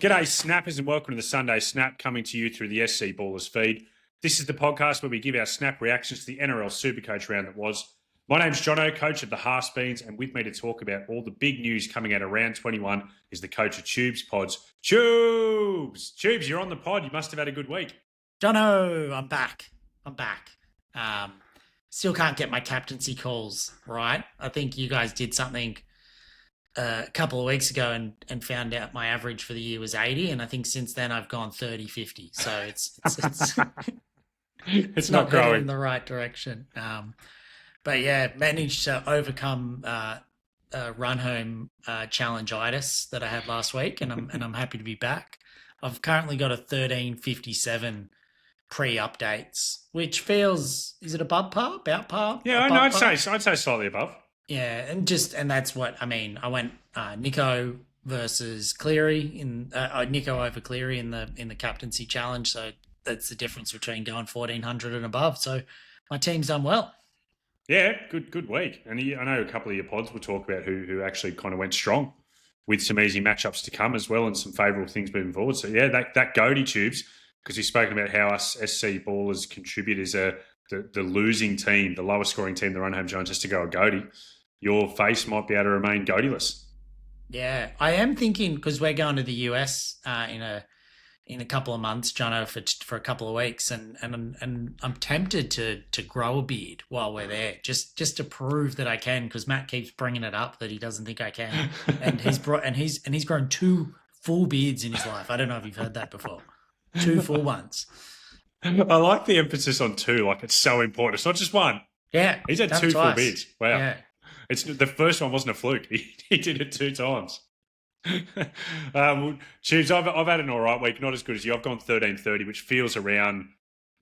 G'day, Snappers, and welcome to the Sunday Snap, coming to you through the SC Ballers feed. This is the podcast where we give our snap reactions to the NRL SuperCoach round that was. My name's Jono, coach of the Half-Beans, and with me to talk about all the big news coming out of round 21 is the coach of Tubes Pods. Tubes, you're on the pod. You must have had a good week. Jono, I'm back. Still can't get my captaincy calls right. I think you guys did something a couple of weeks ago and found out my average for the year was 80, and I think since then I've gone 30-50. So it's it's not growing in the right direction. But yeah, managed to overcome run home challenge-itis that I had last week, and I'm happy to be back. I've currently got a 1357 pre-updates, which feels, is it above par, about par? Yeah, I'd say slightly above. Yeah, and that's what I mean. I went Nico versus Cleary Nico over Cleary in the captaincy challenge. So that's the difference between going 1400 and above. So my team's done well. Yeah, good week. And I know a couple of your pods will talk about who actually kind of went strong with some easy matchups to come as well and some favourable things moving forward. So yeah, that Goaty Tubes, because you've spoken about how us SC Ballers contribute as the losing team, the lowest scoring team, the run home challenge, just to go a Goaty. Your face might be able to remain Goatyless. Yeah, I am thinking, because we're going to the US in a couple of months, Jono, for a couple of weeks, and I'm tempted to grow a beard while we're there, just to prove that I can, because Matt keeps bringing it up that he doesn't think I can, and he's grown 2 full beards in his life. I don't know if you've heard that before. 2 full ones. I like the emphasis on 2, like it's so important. It's not just one. Yeah, he's had 2 full beards. Wow. Yeah. It's the first one wasn't a fluke. He did it 2 times. Tubes, I've had an all right week, not as good as you. I've gone 1330, which feels around,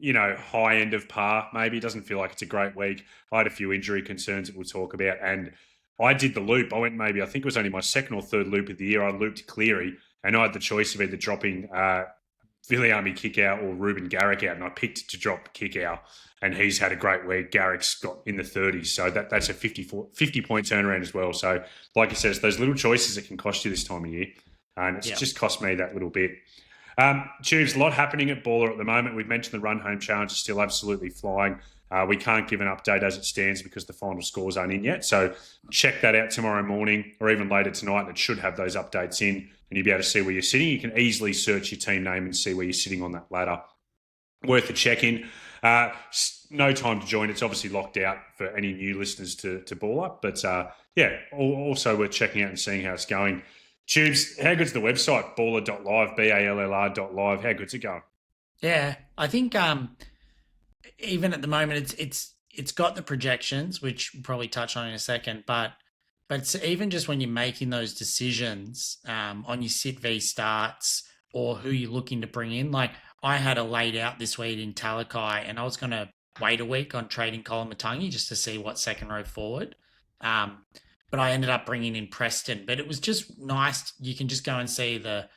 high end of par. Maybe it doesn't feel like it's a great week. I had a few injury concerns that we'll talk about, and I did the loop. I went I think it was only my 2nd or 3rd loop of the year. I looped Cleary, and I had the choice of either dropping Viliami Kickout or Ruben Garrick out, and I picked to drop Kickout, and he's had a great week. Garrick's got in the 30s, so that's a 50-point turnaround as well. So, like you said, it's those little choices that can cost you this time of year, and it's just cost me that little bit. Tubes, a lot happening at Baller at the moment. We've mentioned the run home challenge is still absolutely flying. We can't give an update as it stands because the final scores aren't in yet. So check that out tomorrow morning or even later tonight, and it should have those updates in, and you'll be able to see where you're sitting. You can easily search your team name and see where you're sitting on that ladder. Worth a check-in. No time to join. It's obviously locked out for any new listeners to Ball Up. But, also worth checking out and seeing how it's going. Tubes, how good's the website? Baller.live, BALLR.live. How good's it going? Yeah, I think even at the moment it's got the projections, which we'll probably touch on in a second, but it's even just when you're making those decisions on your sit v starts or who you're looking to bring in. Like I had a laid out this week in Talakai, and I was going to wait a week on trading Colin Matangi just to see what second row forward. But I ended up bringing in Preston. But it was just nice. You can just go and see the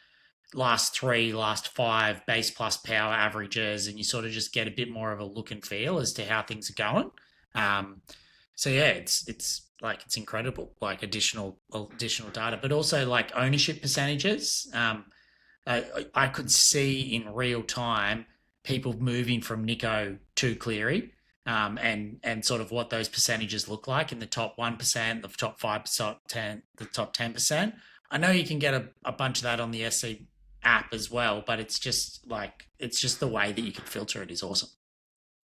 last 3, last 5 base plus power averages, and you sort of just get a bit more of a look and feel as to how things are going. So yeah, it's incredible, like additional data, but also like ownership percentages. I could see in real time people moving from Nico to Cleary, and sort of what those percentages look like in the top 1%, the top 5%, the top 10%. I know you can get a bunch of that on the SC app as well, but it's just the way that you can filter it is awesome.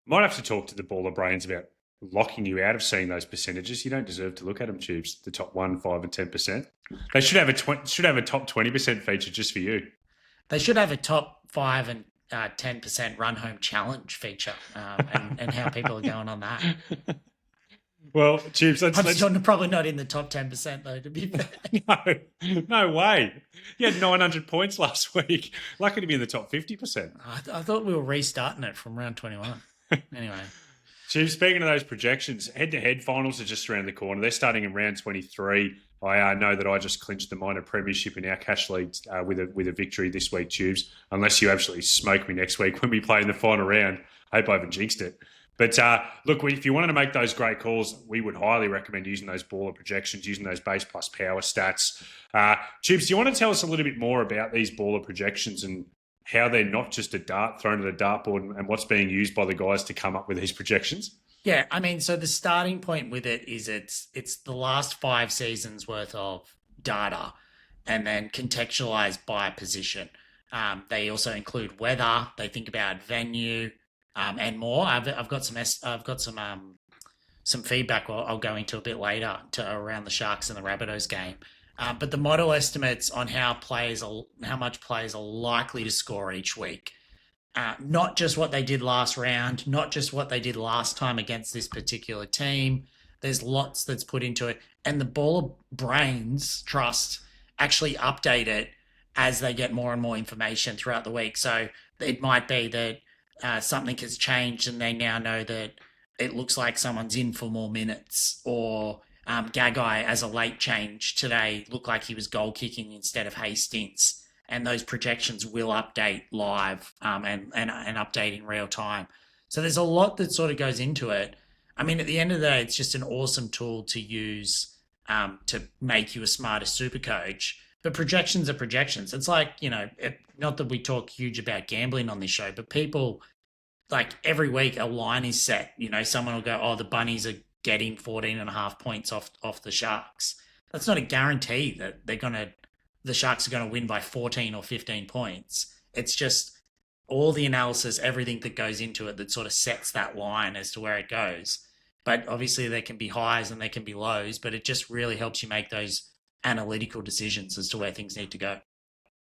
Might have to talk to the Baller Brains about locking you out of seeing those percentages. You don't deserve to look at them, Tubes. The top 1, 5, and 10%. They should have a top 20% feature just for you. They should have a top 5 and 10% run home challenge feature, and how people are going on that. Well, Tubes, I'm probably not in the top 10% though, to be fair. No way. You had 900 points last week. Lucky to be in the top 50%. I thought we were restarting it from round 21. Anyway. Tubes, speaking of those projections, head-to-head finals are just around the corner. They're starting in round 23. I know that I just clinched the minor premiership in our cash leagues with a victory this week, Tubes, unless you absolutely smoke me next week when we play in the final round. I hope I haven't jinxed it. But look, if you wanted to make those great calls, we would highly recommend using those baller projections, using those base plus power stats. Tubes, do you want to tell us a little bit more about these baller projections and how they're not just a dart thrown at a dartboard and what's being used by the guys to come up with these projections? Yeah, I mean, so the starting point with it is it's the last 5 seasons worth of data, and then contextualized by position. They also include weather. They think about venue, and more. I've got some feedback I'll go into a bit later around the Sharks and the Rabbitohs game. But the model estimates on how much players are likely to score each week. Not just what they did last round, not just what they did last time against this particular team. There's lots that's put into it. And the Baller Brains Trust actually update it as they get more and more information throughout the week. So it might be that something has changed and they now know that it looks like someone's in for more minutes, or Gagai, as a late change today, looked like he was goal kicking instead of Hastings. And those projections will update live and update in real time. So there's a lot that sort of goes into it. I mean, at the end of the day, it's just an awesome tool to use to make you a smarter super coach. But projections are projections. It's like, not that we talk huge about gambling on this show, but people, like, every week a line is set. Someone will go, oh, the Bunnies are getting 14.5 points off the Sharks. That's not a guarantee that the Sharks are going to win by 14 or 15 points. It's just all the analysis, everything that goes into it that sort of sets that line as to where it goes. But obviously there can be highs and there can be lows, but it just really helps you make those analytical decisions as to where things need to go.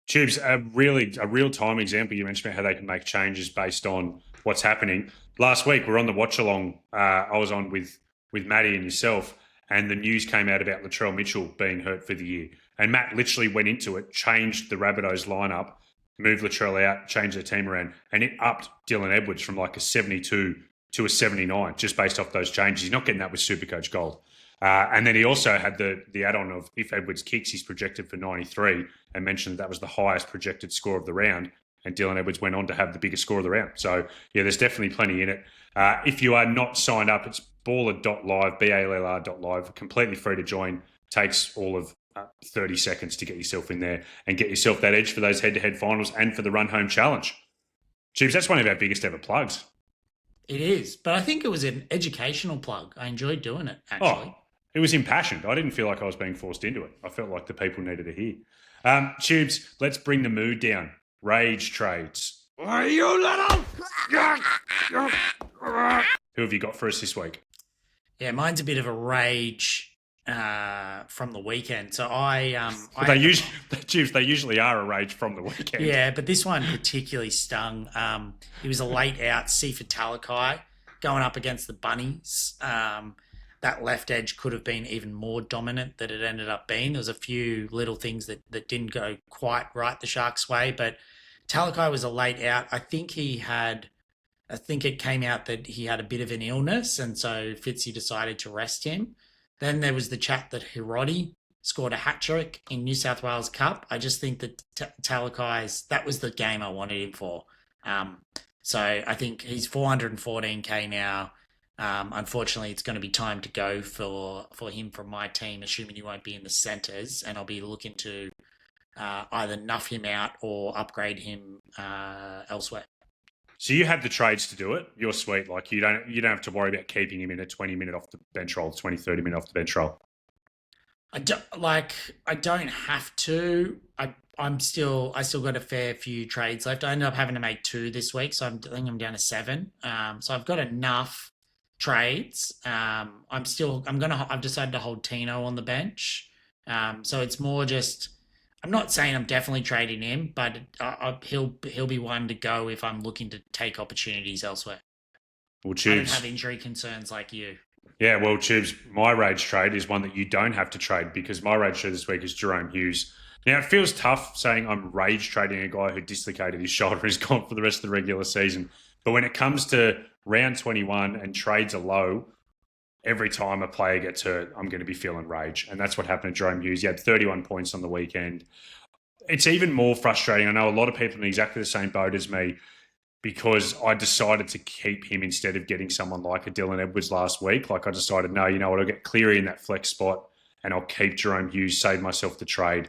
Tubes, a real-time example, you mentioned about how they can make changes based on what's happening. Last week, we're on the watch-along. I was on with Matty and yourself, and the news came out about Latrell Mitchell being hurt for the year. And Matt literally went into it, changed the Rabbitohs lineup, moved Latrell out, changed the team around, and it upped Dylan Edwards from like a 72 to a 79 just based off those changes. He's not getting that with SuperCoach Gold. And then he also had the add-on of if Edwards kicks, he's projected for 93 and mentioned that was the highest projected score of the round. And Dylan Edwards went on to have the biggest score of the round. So, yeah, there's definitely plenty in it. If you are not signed up, it's baller.live, BALR.live, completely free to join. Takes all of 30 seconds to get yourself in there and get yourself that edge for those head-to-head finals and for the Run Home Challenge. Tubes, that's one of our biggest ever plugs. It is, but I think it was an educational plug. I enjoyed doing it, actually. Oh, it was impassioned. I didn't feel like I was being forced into it. I felt like the people needed to hear. Tubes, let's bring the mood down. Rage trades. Are you little? Who have you got for us this week? Yeah, mine's a bit of a rage from the weekend. So they usually are a rage from the weekend. Yeah, but this one particularly stung. It was a late out Sifa Talakai going up against the Bunnies. That left edge could have been even more dominant than it ended up being. There was a few little things that didn't go quite right the Sharks' way, but Talakai was a late out. I think it came out that he had a bit of an illness, and so Fitzy decided to rest him. Then there was the chat that Hiroti scored a hat-trick in New South Wales Cup. I just think that Talakai's, that was the game I wanted him for. So I think he's 414k now. Unfortunately, it's going to be time to go for him from my team, assuming he won't be in the centres, and I'll be looking to either nuff him out or upgrade him elsewhere. So you have the trades to do it. You're sweet. Like you don't have to worry about keeping him in a 20-minute off the bench roll, 20, 30-minute off the bench roll. I don't have to. I still got a fair few trades left. I ended up having to make 2 this week, so I think I'm down to 7. So I've got enough trades. I've decided to hold Tino on the bench. So it's more just, I'm not saying I'm definitely trading him, but he'll be one to go if I'm looking to take opportunities elsewhere. Well, Tubes, I don't have injury concerns like you. Yeah, well, Tubes, my rage trade is one that you don't have to trade because my rage trade this week is Jahrome Hughes. Now, it feels tough saying I'm rage trading a guy who dislocated his shoulder and is gone for the rest of the regular season. But when it comes to round 21 and trades are low, every time a player gets hurt, I'm going to be feeling rage. And that's what happened to Jahrome Hughes. He had 31 points on the weekend. It's even more frustrating. I know a lot of people in exactly the same boat as me. because I decided to keep him instead of getting someone like a Dylan Edwards last week. Like I decided, no, you know what, I'll get Cleary in that flex spot and I'll keep Jahrome Hughes, save myself the trade.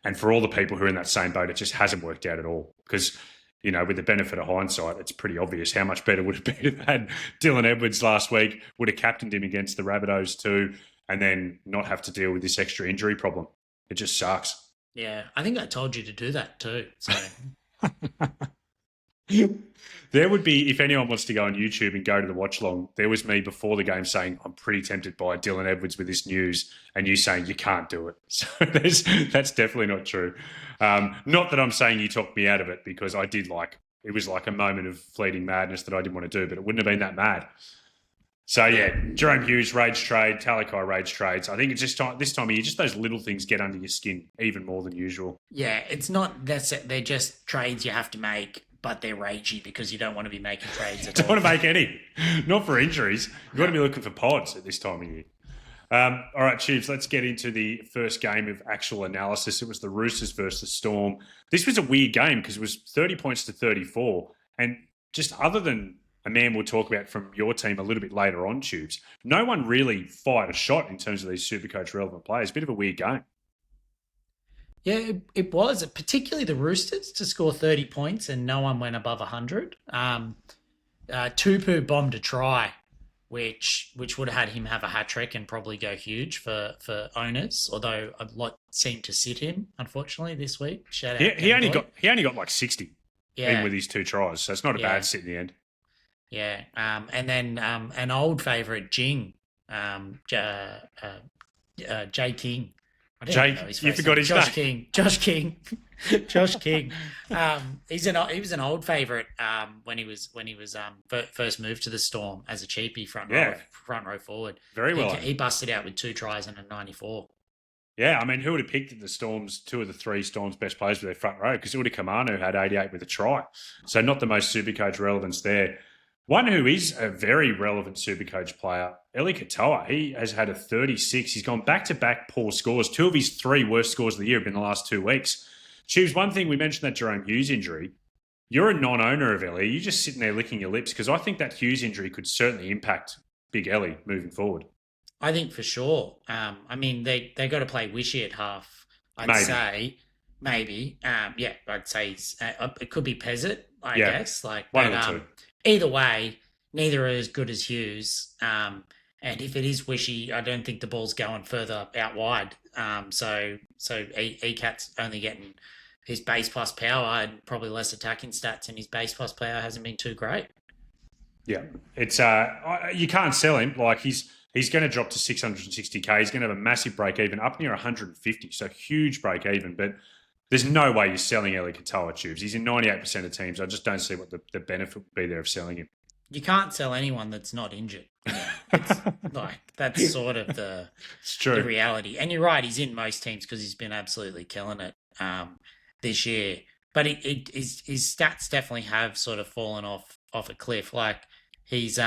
And for all the people who are in that same boat, it just hasn't worked out at all. Because, you know, with the benefit of hindsight, it's pretty obvious how much better would have been if I had Dylan Edwards last week, would have captained him against the Rabbitohs too, and then not have to deal with this extra injury problem. It just sucks. Yeah, I think I told you to do that too. So there would be, if anyone wants to go on YouTube and go to the watch long, there was me before the game saying, I'm pretty tempted by Dylan Edwards with this news, and you saying you can't do it. So that's definitely not true. Not that I'm saying you talked me out of it, because I did it was like a moment of fleeting madness that I didn't want to do, but it wouldn't have been that mad. So yeah, Jahrome Hughes, rage trade, Talakai, rage trades. I think it's just this time of year, just those little things get under your skin even more than usual. yeah, it's not they're just trades you have to make, but they're ragey because you don't want to be making trades at all. Don't want to make any, not for injuries. You've got to be looking for pods at this time of year. All right, Tubes, let's get into the first game of actual analysis. It was the Roosters versus the Storm. This was a weird game because it was 30 points to 34. And just other than a man we'll talk about from your team a little bit later on, Tubes, no one really fired a shot in terms of these Supercoach relevant players. Bit of a weird game. Yeah, it was, particularly the Roosters to score 30 points and no one went above 100. Tupu bombed a try, which would have had him have a hat-trick and probably go huge for owners, although a lot seemed to sit him, unfortunately, this week. Shout out. He only got like 60 even with his 2 tries, so it's not a bad sit in the end. Yeah, and then an old favourite, Jing, Jay King. You forgot his name. Josh King. Josh King. He was an old favourite when he was first moved to the Storm as a cheapie front row forward. Very well. He busted out with 2 tries and a 94. Yeah, I mean, who would have picked the Storms, 2 of the 3 Storms' best players with their front row? Because Kamanu had 88 with a try. So not the most Supercoach relevance there. One who is a very relevant Supercoach player, Eli Katoa. He has had a 36. He's gone back-to-back poor scores. 2 of his 3 worst scores of the year have been the last 2 weeks. Choose one thing. We mentioned that Jahrome Hughes injury. You're a non-owner of Ellie. You're just sitting there licking your lips because I think that Hughes injury could certainly impact Big Ellie moving forward. I think for sure. I mean, they got to play Wishy at half. I'd say maybe. I'd say it could be Pezzett. I guess one of the 2. Either way, neither are as good as Hughes. And if it is Wishy, I don't think the ball's going further out wide. So ECAT's only getting his base plus power and probably less attacking stats, and his base plus power hasn't been too great. Yeah, it's you can't sell him. Like he's going to drop to 660k. He's going to have a massive break even, up near 150. So huge break even, but there's no way you're selling Eli Katoa, Tubes. He's in 98% of teams. I just don't see what the benefit would be there of selling him. You can't sell anyone that's not injured. That's sort of the reality. And you're right, he's in most teams because he's been absolutely killing it this year. But his stats definitely have sort of fallen off a cliff. Like he's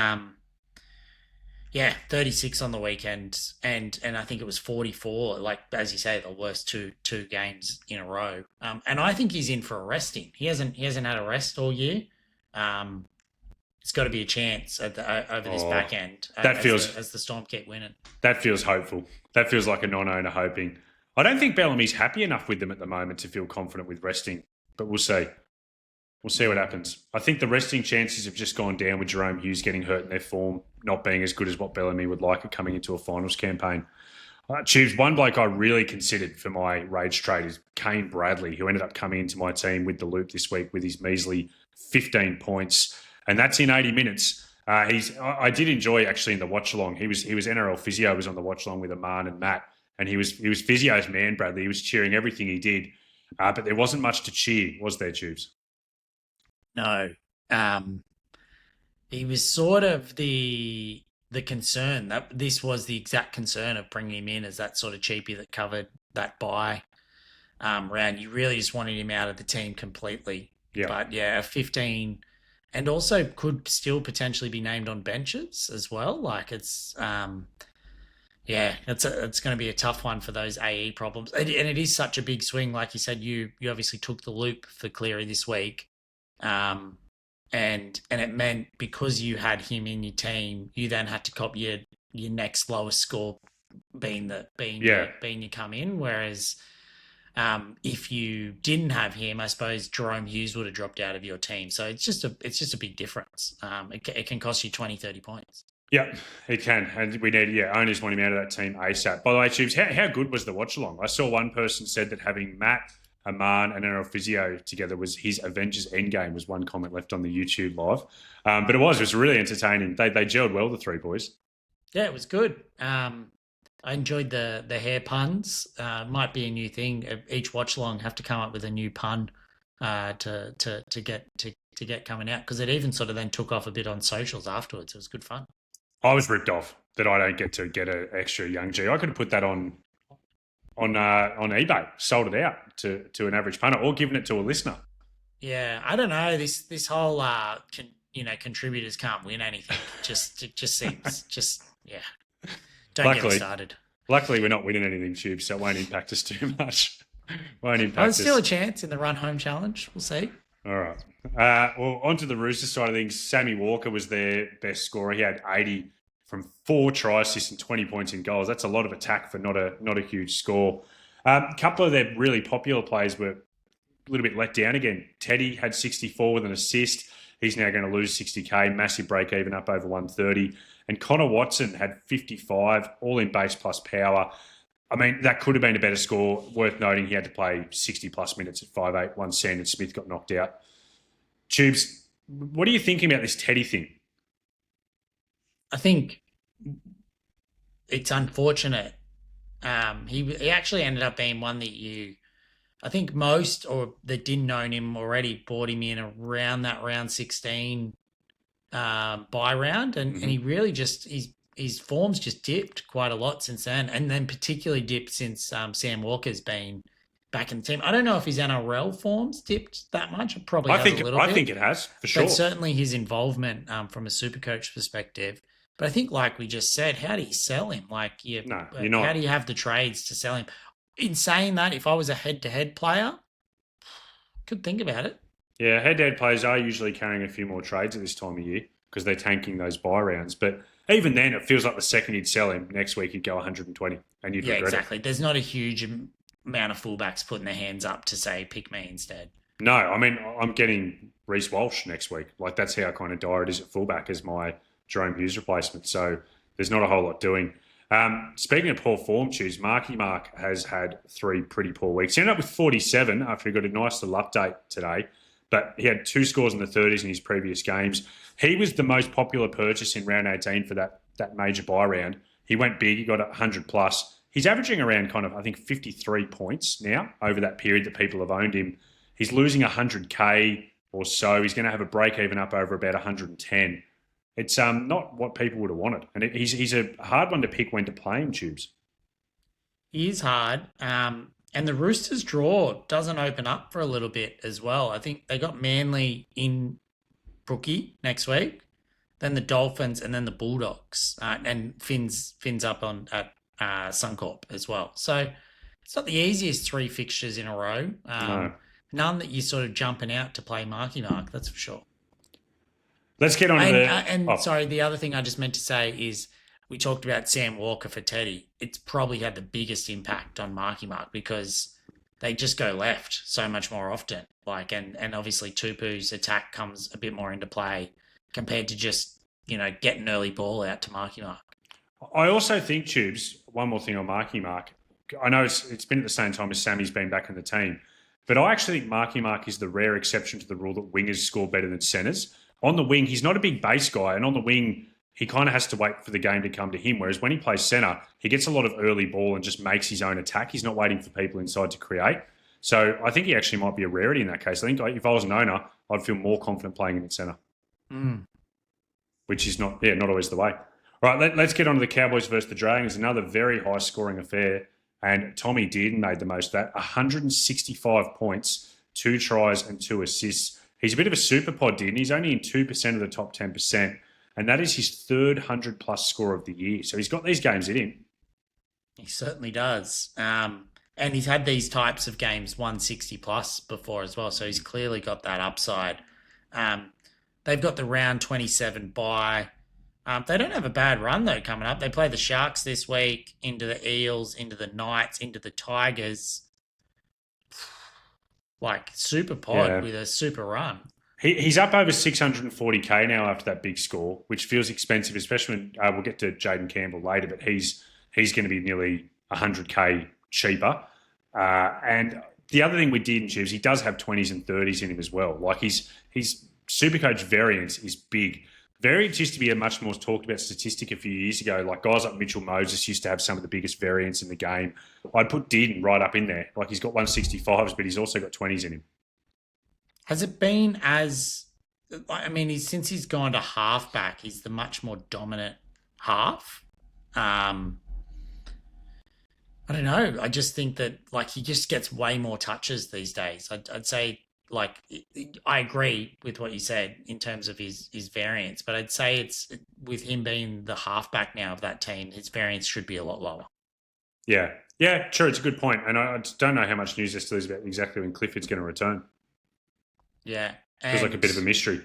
36 on the weekend, and I think it was 44. Like as you say, the worst two games in a row. And I think he's in for a resting. He hasn't had a rest all year. It's got to be a chance over this back end. As the Storm keep winning. That feels hopeful. That feels like a non-owner hoping. I don't think Bellamy's happy enough with them at the moment to feel confident with resting, but we'll see. We'll see what happens. I think the resting chances have just gone down with Jahrome Hughes getting hurt and their form not being as good as what Bellamy would like it coming into a finals campaign. Tubes, one bloke I really considered for my rage trade is Kane Bradley, who ended up coming into my team with the loop this week with his measly 15 points. And that's in 80 minutes. I did enjoy actually in the watch along. He was NRL physio, was on the watch along with Aman and Matt, and he was physio's man, Bradley. He was cheering everything he did, but there wasn't much to cheer, was there, Tubes? No, he was sort of the concern. That this was the exact concern of bringing him in as that sort of cheapie that covered that bye round. You really just wanted him out of the team completely. Yeah, but 15. And also could still potentially be named on benches as well. Like it's, it's going to be a tough one for those AE problems. And it is such a big swing. Like you said, you obviously took the loop for Cleary this week. And and it meant because you had him in your team, you then had to copy your next lowest score being you come in. Whereas if you didn't have him, I suppose Jahrome Hughes would have dropped out of your team. So it's just a big difference. It can cost you 20, 30 points. Yeah, it can. And we need, owners want him out of that team ASAP. By the way, Tubes, how good was the watch along? I saw one person said that having Matt, Aman, and NRL Physio together was his Avengers Endgame, was one comment left on the YouTube live. But it was really entertaining. They gelled well, the three boys. Yeah, it was good. I enjoyed the hair puns. Might be a new thing. Each watch along have to come up with a new pun to get coming out, because it even sort of then took off a bit on socials afterwards. It was good fun. I was ripped off that I don't get an extra young G. I could have put that on eBay, sold it out to an average punter, or given it to a listener. Yeah, I don't know. This whole contributors can't win anything. It just seems yeah. Don't get me started. Luckily, we're not winning anything, Tube, so it won't impact us too much. There's still a chance in the run home challenge. We'll see. All right. Well, onto the Roosters side of things. Sammy Walker was their best scorer. He had 80 from 4 try assists and 20 points in goals. That's a lot of attack for not a huge score. A couple of their really popular players were a little bit let down again. Teddy had 64 with an assist. He's now going to lose 60K, massive break even, up over 130. And Connor Watson had 55, all in base plus power. I mean, that could have been a better score. Worth noting, he had to play 60-plus minutes at 5'8", 1 cent, and Smith got knocked out. Tubes, what are you thinking about this Teddy thing? I think it's unfortunate. He actually ended up being one that I think most or that didn't know him already bought him in around that round 16 buy round, and he really just his form's just dipped quite a lot since then, and then particularly dipped since Sam Walker's been back in the team. I don't know if his NRL form's dipped that much. It probably has a little bit. I think it has, for sure. But certainly his involvement from a SuperCoach perspective. But I think, like we just said, how do you sell him? Like, you're not. How do you have the trades to sell him? In saying that, if I was a head-to-head player, could think about it. Yeah, head-to-head players are usually carrying a few more trades at this time of year because they're tanking those buy rounds. But even then, it feels like the second you'd sell him, next week he'd go 120 and you'd regret exactly. it. There's not a huge amount of fullbacks putting their hands up to say, pick me instead. No, I mean, I'm getting Reece Walsh next week. Like, that's how kind of dire it is at fullback as my Jahrome Hughes replacement. So there's not a whole lot doing. Speaking of poor form, Marky Mark has had 3 pretty poor weeks. He ended up with 47 after he got a nice little update today, but he had 2 scores in the 30s in his previous games. He was the most popular purchase in round 18 for that major buy round. He went big. He got 100 plus. He's averaging around kind of, I think, 53 points now over that period that people have owned him. He's losing 100K or so. He's going to have a break even up over about 110. It's not what people would have wanted. And he's a hard one to pick when to play him, Tubes. He is hard. And the Roosters draw doesn't open up for a little bit as well. I think they got Manly in Brookie next week, then the Dolphins, and then the Bulldogs. And Finn's up at Suncorp as well. So it's not the easiest 3 fixtures in a row. No. None that you're sort of jumping out to play Marky Mark, that's for sure. Let's get on to sorry, the other thing I just meant to say is we talked about Sam Walker for Teddy. It's probably had the biggest impact on Marky Mark because they just go left so much more often. And obviously Tupu's attack comes a bit more into play compared to just, getting early ball out to Marky Mark. I also think, Tubes, one more thing on Marky Mark. I know it's been at the same time as Sammy's been back in the team, but I actually think Marky Mark is the rare exception to the rule that wingers score better than centres. On the wing, he's not a big base guy, and on the wing, he kind of has to wait for the game to come to him, whereas when he plays centre, he gets a lot of early ball and just makes his own attack. He's not waiting for people inside to create. So I think he actually might be a rarity in that case. I think if I was an owner, I'd feel more confident playing him at centre, which is not always the way. All right, let's get on to the Cowboys versus the Dragons, another very high-scoring affair, and Tommy Dearden made the most of that. 165 points, 2 tries and 2 assists. He's a bit of a super pod, Dearden. He's only in 2% of the top 10%, and that is his 3rd 100-plus score of the year. So he's got these games in him. He certainly does. And he's had these types of games 160-plus before as well, so he's clearly got that upside. they've got the round 27 bye. They don't have a bad run though coming up. They play the Sharks this week, into the Eels, into the Knights, into the Tigers. Like super pod Yeah. with a super run. He's up over 640k now after that big score, which feels expensive, especially when we'll get to Jaden Campbell later, but he's going to be nearly 100k cheaper. And the other thing we did in Chiefs, he does have 20s and 30s in him as well. Like his Supercoach variance is big. Variance used to be a much more talked about statistic a few years ago. Like guys like Mitchell Moses used to have some of the biggest variance in the game. I'd put Dearden right up in there. Like he's got 165s, but he's also got 20s in him. Has it been as? I mean, since he's gone to halfback, he's the much more dominant half. I don't know. I just think that like he just gets way more touches these days. I'd say like I agree with what you said in terms of his variance, but I'd say it's with him being the halfback now of that team, his variance should be a lot lower. Yeah. Yeah, sure. It's a good point. And I just don't know how much news there still is about exactly when Clifford's going to return. Yeah. Feels like a bit of a mystery.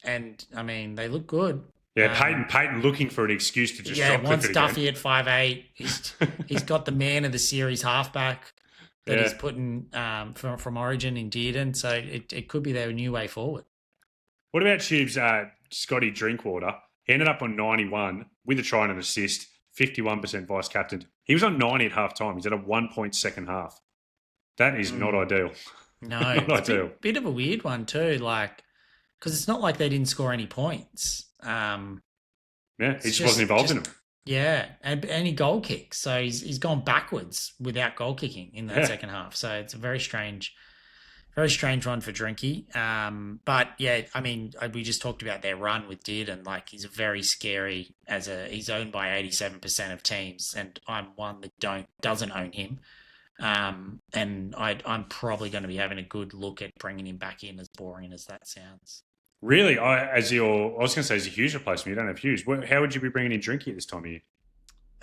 And I mean, they look good. Yeah, Payton looking for an excuse to just drop Clifford once Duffy again. at 5'8", he's got the man of the series halfback that he's putting from Origin in Dearden, so it could be their new way forward. What about Tubes, Scotty Drinkwater? He ended up on 91 with a try and an assist, 51% vice captain. He was on 90 at half time. He's at a 1 point second half. That is not ideal. No, not it's ideal. A bit of a weird one too, like because it's not like they didn't score any points. Yeah, he just wasn't involved in them. Yeah, and he goal kicks, so he's gone backwards without goal kicking in that second half. So it's a very strange run for Drinky. But yeah, I mean, we just talked about their run with Dearden. Like he's very scary he's owned by 87% of teams, and I'm one that doesn't own him. And I'm probably going to be having a good look at bringing him back in, as boring as that sounds. Really? I was going to say as a Hughes replacement. You don't have Hughes. How would you be bringing in Drinky at this time of year?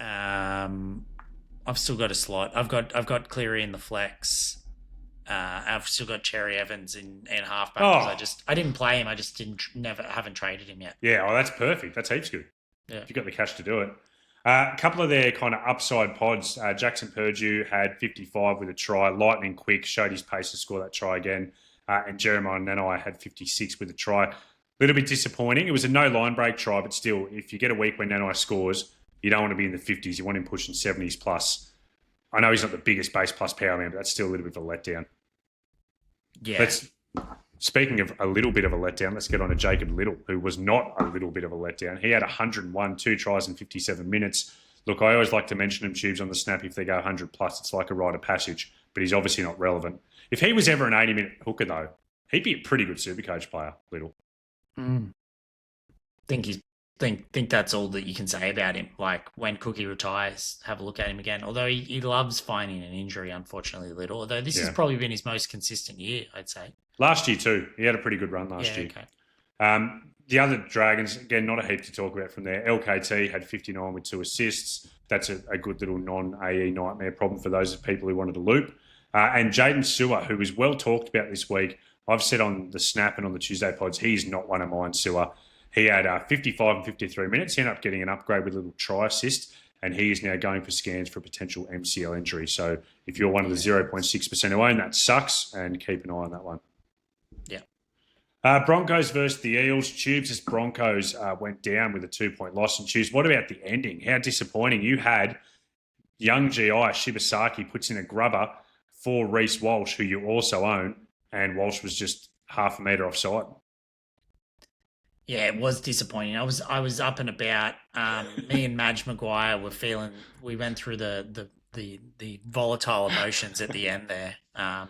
I've still got a slot. I've got Cleary in the flex. I've still got Cherry Evans in halfback. I didn't play him. I just haven't traded him yet. Yeah, well, that's perfect. That's heaps good. Yeah. If you've got the cash to do it. A couple of their kind of upside pods. Jackson Purdue had 55 with a try. Lightning quick, showed his pace to score that try again. And Jeremiah Nanai had 56 with a try. A little bit disappointing. It was a no line break try, but still, if you get a week when Nanai scores, you don't want to be in the 50s. You want him pushing 70s plus. I know he's not the biggest base plus power man, but that's still a little bit of a letdown. Yeah. Speaking of a little bit of a letdown, let's get on to Jacob Little, who was not a little bit of a letdown. He had 101, 2 tries in 57 minutes. Look, I always like to mention him, Tubes, on the snap. If they go 100 plus, it's like a rite of passage, but he's obviously not relevant. If he was ever an 80-minute hooker, though, he'd be a pretty good Supercoach player, Little. Think that's all that you can say about him. Like when Cookie retires, have a look at him again. Although he loves finding an injury, unfortunately, Little. Although this has probably been his most consistent year, I'd say. Last year too, he had a pretty good run last year. Okay. The other Dragons, again, not a heap to talk about from there. LKT had 59 with 2 assists. That's a good little non-AE nightmare problem for those people who wanted to loop. And Jaden Sewer, who was well talked about this week. I've said on the Snap and on the Tuesday pods, he's not one of mine, Sewer. He had 55 and 53 minutes. He ended up getting an upgrade with a little try assist, and he is now going for scans for potential MCL injury. So if you're one of the 0.6% who own, that sucks, and keep an eye on that one. Yeah. Broncos versus the Eels. Tubes, as Broncos went down with a 2-point loss. And Tubes, what about the ending? How disappointing. You had young GI, Shibasaki, puts in a grubber for Reece Walsh, who you also own, and Walsh was just half a metre offside. Yeah, it was disappointing. I was up and about. Me and Madge Maguire we went through the volatile emotions at the end there. It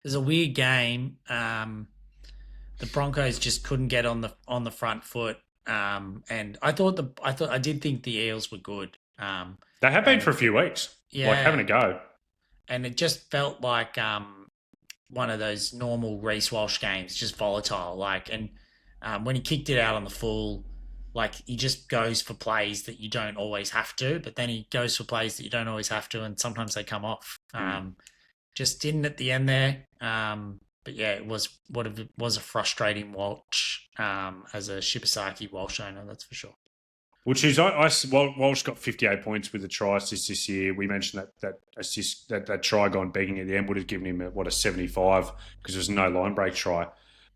was a weird game. The Broncos just couldn't get on the front foot. And I did think the Eels were good. They have been for a few weeks. Yeah. Like having a go. And it just felt like one of those normal Reece Walsh games, just volatile. When he kicked it out on the full, he just goes for plays that you don't always have to, but then he goes for plays that you don't always have to, and sometimes they come off. Just didn't at the end there. yeah, it was was a frustrating watch as a Shibasaki Walsh owner, that's for sure. Which is, Walsh got 58 points with the try assist this year. We mentioned that assist, that try gone begging at the end would have given him a 75 because there was no line break try.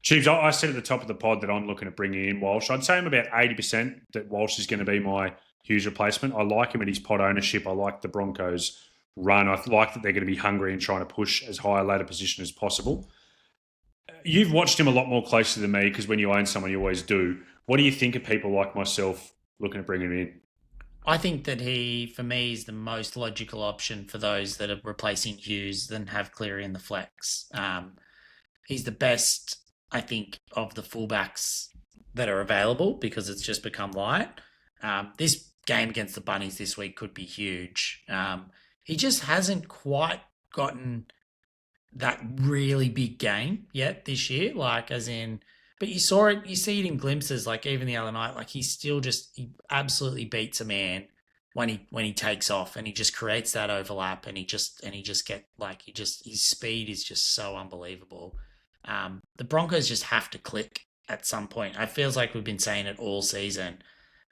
Tubes, I said at the top of the pod that I'm looking at bringing in Walsh. I'd say I'm about 80% that Walsh is going to be my Hughes replacement. I like him at his pod ownership. I like the Broncos run. I like that they're going to be hungry and trying to push as high a ladder position as possible. You've watched him a lot more closely than me because when you own someone, you always do. What do you think of people like myself looking at bringing him in? I think that he, for me, is the most logical option for those that are replacing Hughes than have Cleary in the flex. He's the best, I think, of the fullbacks that are available because it's just become light. This game against the Bunnies this week could be huge. He just hasn't quite gotten that really big game yet this year, like as in, but you saw it, you see it in glimpses, like even the other night, like he absolutely beats a man when he takes off and he just creates that overlap and he just get like his speed is just so unbelievable. The Broncos just have to click at some point. It feels like we've been saying it all season.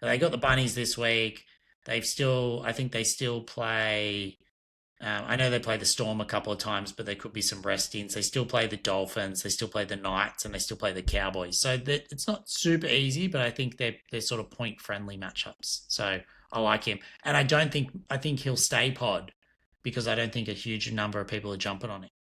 They got the Bunnies this week. I think they still play. I know they play the Storm a couple of times, but there could be some rest-ins. They still play the Dolphins, they still play the Knights, and they still play the Cowboys. So it's not super easy, but I think they're sort of point-friendly matchups. So I like him. And I think he'll stay pod because I don't think a huge number of people are jumping on him.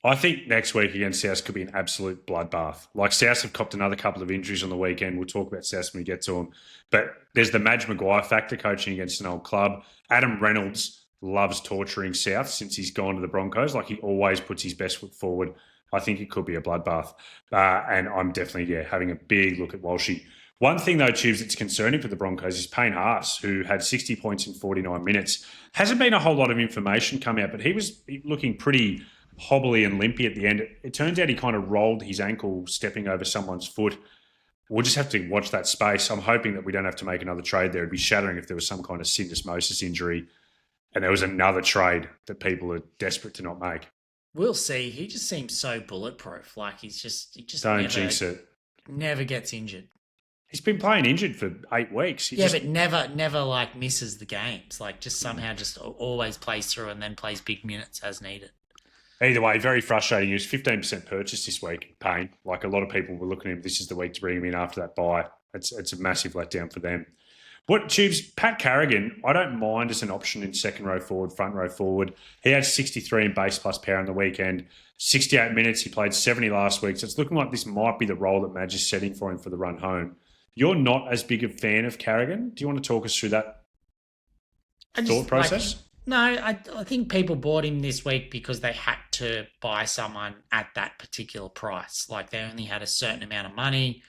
I think next week against South could be an absolute bloodbath. Like South have copped another couple of injuries on the weekend. We'll talk about South when we get to them. But there's the Madge Maguire factor coaching against an old club. Adam Reynolds loves torturing South since he's gone to the Broncos. Like he always puts his best foot forward. I think it could be a bloodbath. And I'm definitely, having a big look at Walshy. One thing, though, Tubes, that's concerning for the Broncos is Payne Haas, who had 60 points in 49 minutes. Hasn't been a whole lot of information come out, but he was looking pretty hobbly and limpy at the end. It turns out he kind of rolled his ankle stepping over someone's foot. We'll just have to watch that space. I'm hoping that we don't have to make another trade there. It'd be shattering if there was some kind of syndesmosis injury and there was another trade that people are desperate to not make. We'll see. He just seems so bulletproof. Like he just don't jinx it. Never gets injured. He's been playing injured for 8 weeks. But never like misses the games. Like just somehow just always plays through and then plays big minutes as needed. Either way, very frustrating. He was 15% purchase this week, Payne. Like a lot of people were looking at him, this is the week to bring him in after that bye. It's a massive letdown for them. What, Tubes, Pat Carrigan, I don't mind as an option in second row forward, front row forward. He had 63 in base plus power on the weekend, 68 minutes. He played 70 last week. So it's looking like this might be the role that Madge is setting for him for the run home. You're not as big a fan of Carrigan. Do you want to talk us through that thought process? I think people bought him this week because they had to buy someone at that particular price. Like they only had a certain amount of money.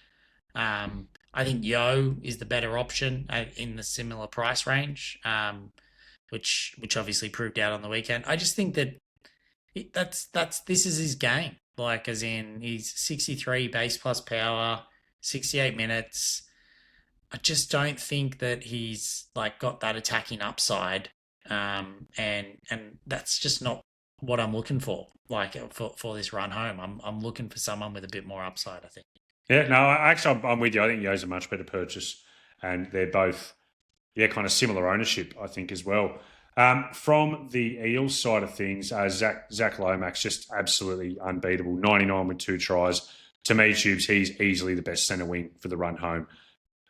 I think Yo is the better option in the similar price range, which obviously proved out on the weekend. I just think that this is his game. Like as in he's 63 base plus power, 68 minutes. I just don't think that he's like got that attacking upside. And that's just not what I'm looking for. Like for this run home, I'm looking for someone with a bit more upside, I think. Yeah, no, actually, I'm with you. I think Yo's a much better purchase, and they're both, kind of similar ownership, I think, as well. From the Eels side of things, Zach Lomax, just absolutely unbeatable. 99 with 2 tries. To me, Tubes, he's easily the best centre wing for the run home,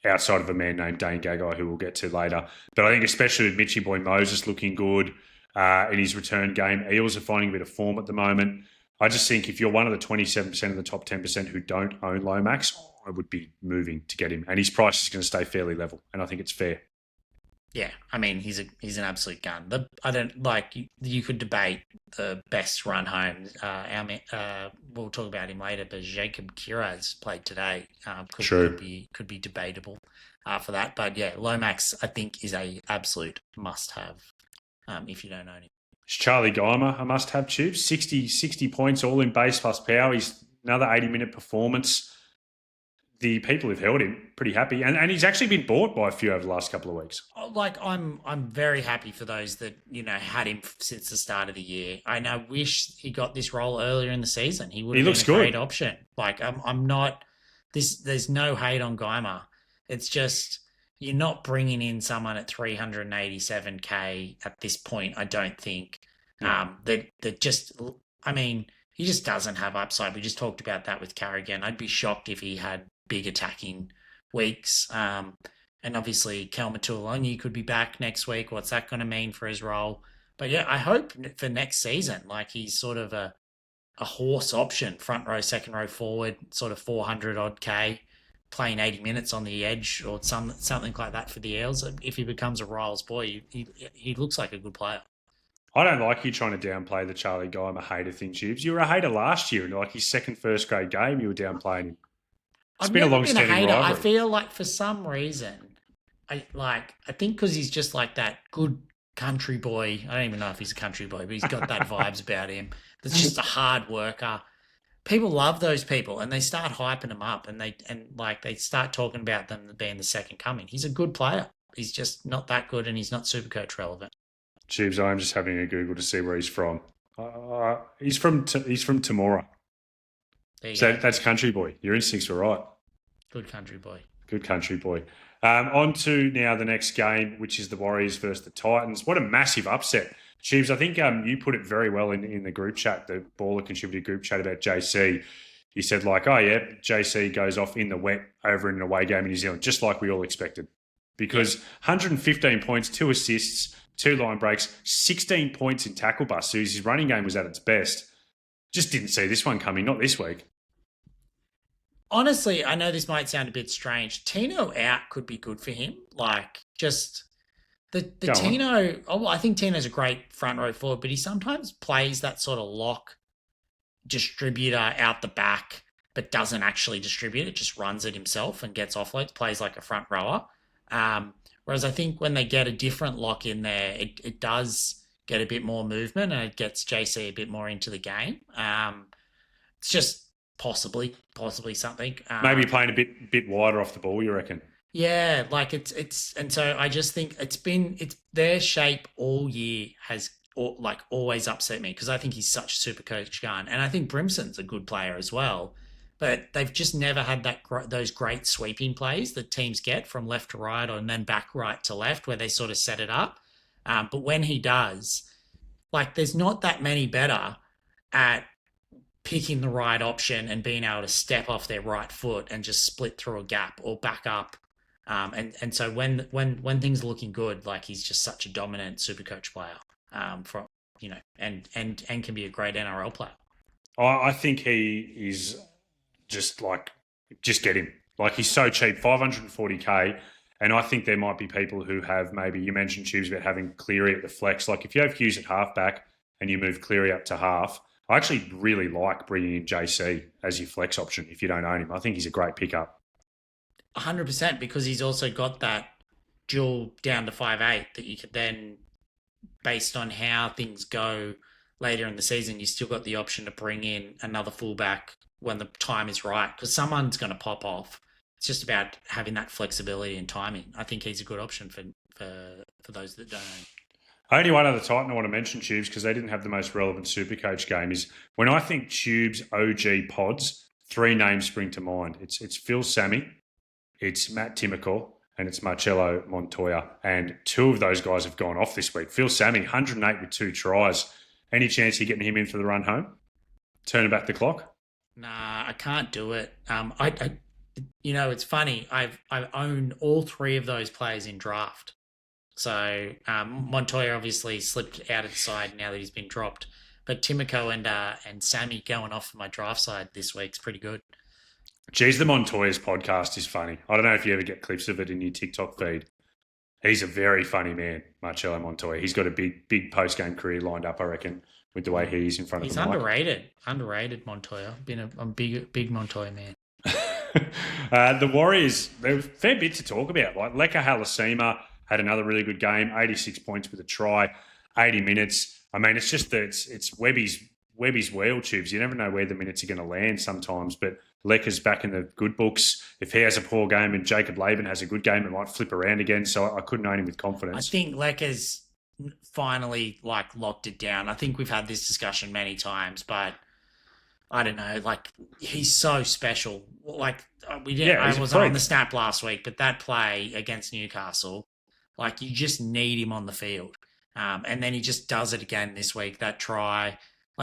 outside of a man named Dane Gagai, who we'll get to later. But I think especially with Mitchie Boy Moses looking good in his return game, Eels are finding a bit of form at the moment. I just think if you're one of the 27% of the top 10% who don't own Lomax, I would be moving to get him. And his price is going to stay fairly level, and I think it's fair. Yeah, I mean, he's an absolute gun. I don't like you could debate the best run home. We'll talk about him later, but Jacob Kiraz played today. Could be debatable for that. But yeah, Lomax I think is a absolute must have if you don't own him. It's Charlie Geimer, a must have, Tubes. 60 points all in base plus power. He's another 80-minute performance. the people who've held him pretty happy, and he's actually been bought by a few over the last couple of weeks. Like I'm very happy for those that had him since the start of the year. And I wish he got this role earlier in the season. He would have been a great option. Like I'm not this. There's no hate on Geimer. It's just you're not bringing in someone at 387k at this point. I don't think that just. I mean, he just doesn't have upside. We just talked about that with Carrigan. I'd be shocked if he had big attacking weeks. And obviously, Kel Matulongi could be back next week. What's that going to mean for his role? But yeah, I hope for next season, like he's sort of a horse option, front row, second row forward, sort of 400 odd K, playing 80 minutes on the edge or something like that for the Eels. If he becomes a Riles boy, he looks like a good player. I don't like you trying to downplay the Charlie Geimer hater thing, Jibs. You were a hater last year, and like his second first grade game, you were downplaying him. It's been a long-standing rivalry. I feel like for some reason, I think because he's just like that good country boy. I don't even know if he's a country boy, but he's got that vibes about him. That's just a hard worker. People love those people, and they start hyping him up, and they start talking about them being the second coming. He's a good player. He's just not that good, and he's not SuperCoach relevant. Jibs, I'm just having a Google to see where he's from. He's from Temora. So that's country boy. Your instincts were right. Good country boy. Good country boy. On to now the next game, which is the Warriors versus the Titans. What a massive upset. Jibs, I think you put it very well in the group chat, the Baller contributed group chat about JC. You said like, oh yeah, JC goes off in the wet over in an away game in New Zealand, just like we all expected. Because 115 points, 2 assists, 2 line breaks, 16 points in tackle busts. So his running game was at its best. Just didn't see this one coming, not this week. Honestly, I know this might sound a bit strange. Tino out could be good for him. Like, just the Tino... Oh, I think Tino's a great front row forward, but he sometimes plays that sort of lock distributor out the back, but doesn't actually distribute it, just runs it himself and gets offloads, plays like a front rower. Whereas I think when they get a different lock in there, it does get a bit more movement and it gets JC a bit more into the game. It's just possibly something. Maybe playing a bit wider off the ball, you reckon? Yeah, like it's and so I just think it's their shape all year has always upset me because I think he's such a SuperCoach gun, and I think Brimson's a good player as well. But they've just never had those great sweeping plays that teams get from left to right and then back right to left where they sort of set it up. But when he does, like there's not that many better at picking the right option and being able to step off their right foot and just split through a gap or back up. And so when things are looking good, like he's just such a dominant SuperCoach player and can be a great NRL player. I think he is just get him. Like he's so cheap, 540k. And I think there might be people who have maybe, you mentioned Tubes about having Cleary at the flex. Like if you have Hughes at halfback and you move Cleary up to half, I actually really like bringing in JC as your flex option if you don't own him. I think he's a great pickup. 100% because he's also got that dual down to 5'8" that you could then, based on how things go later in the season, you still got the option to bring in another fullback when the time is right because someone's going to pop off. It's just about having that flexibility and timing. I think he's a good option for those that don't own. Only one other Titan I want to mention, Tubes, because they didn't have the most relevant SuperCoach game, is when I think Tubes OG pods, 3 names spring to mind. It's Phil Sammy, it's Matt Timoko, and it's Marcello Montoya. And 2 of those guys have gone off this week. Phil Sammy, 108 with 2 tries. Any chance you're getting him in for the run home? Turning back the clock? Nah, I can't do it. It's funny. I own all 3 of those players in draft. So Montoya obviously slipped out of the side now that he's been dropped. But Timoko and Sammy going off for my draft side this week's pretty good. Geez, the Montoya's podcast is funny. I don't know if you ever get clips of it in your TikTok feed. He's a very funny man, Marcello Montoya. He's got a big post-game career lined up, I reckon, with the way he's in front of the mic. He's underrated Montoya. I'm a big Montoya man. The Warriors, there's a fair bit to talk about. Like Leka Halasima had another really good game, 86 points with a try, 80 minutes. I mean, it's just that it's Webby's wheel tubes. You never know where the minutes are going to land sometimes. But Lecker's back in the good books. If he has a poor game and Jacob Laban has a good game, it might flip around again. So I couldn't own him with confidence. I think Lecker's finally locked it down. I think we've had this discussion many times, but I don't know. He's so special. We didn't. Yeah, I was on the snap last week, but that play against Newcastle, you just need him on the field. And then he just does it again this week. That try,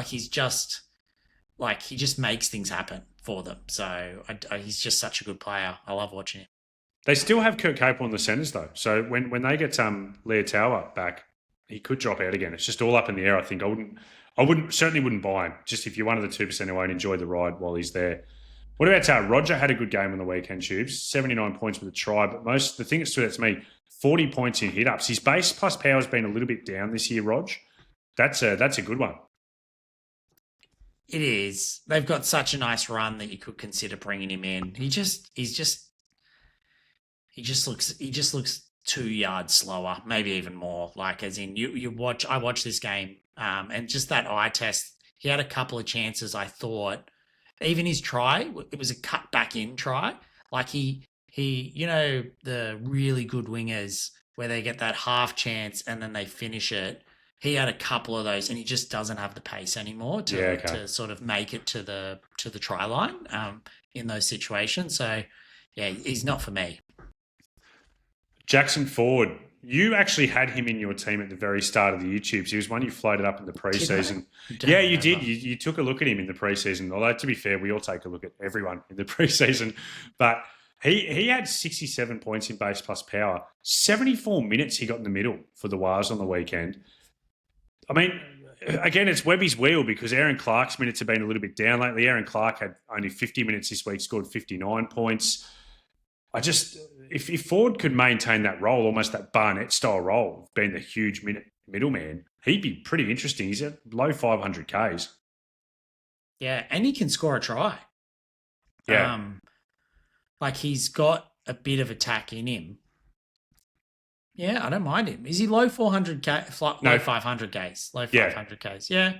he's just he just makes things happen for them. So he's just such a good player. I love watching him. They still have Kurt Capel on the centres though. So when they get Leotawa back, he could drop out again. It's just all up in the air. I think certainly wouldn't buy him. Just if you're one of the 2% who won't enjoy the ride while he's there. What about Roger? Had a good game on the weekend, Tubes. 79 points with a try, but the thing that stood out to me, 40 points in hit-ups. His base plus power has been a little bit down this year, Rog. That's a good one. It is. They've got such a nice run that you could consider bringing him in. He just looks 2 yards slower, maybe even more. As in I watched this game, and just that eye test, he had a couple of chances. I thought even his try, it was a cut back in try. He the really good wingers where they get that half chance and then they finish it. He had a couple of those, and he just doesn't have the pace anymore to sort of make it to the try line in those situations. So yeah, he's not for me. Jackson Ford, you actually had him in your team at the very start of the YouTubes. He was one you floated up in the preseason. Yeah, you did. You took a look at him in the preseason. Although, to be fair, we all take a look at everyone in the preseason. But he had 67 points in base plus power. 74 minutes he got in the middle for the Wars on the weekend. I mean, again, it's Webby's wheel because Aaron Clark's minutes have been a little bit down lately. Aaron Clark had only 50 minutes this week, scored 59 points. If Ford could maintain that role, almost that Barnett-style role, being the huge middleman, he'd be pretty interesting. He's at low 500 Ks. Yeah, and he can score a try. Yeah. He's got a bit of attack in him. Yeah, I don't mind him. Is he low 400 K? Low 500 Ks. Low 500 Ks. Yeah.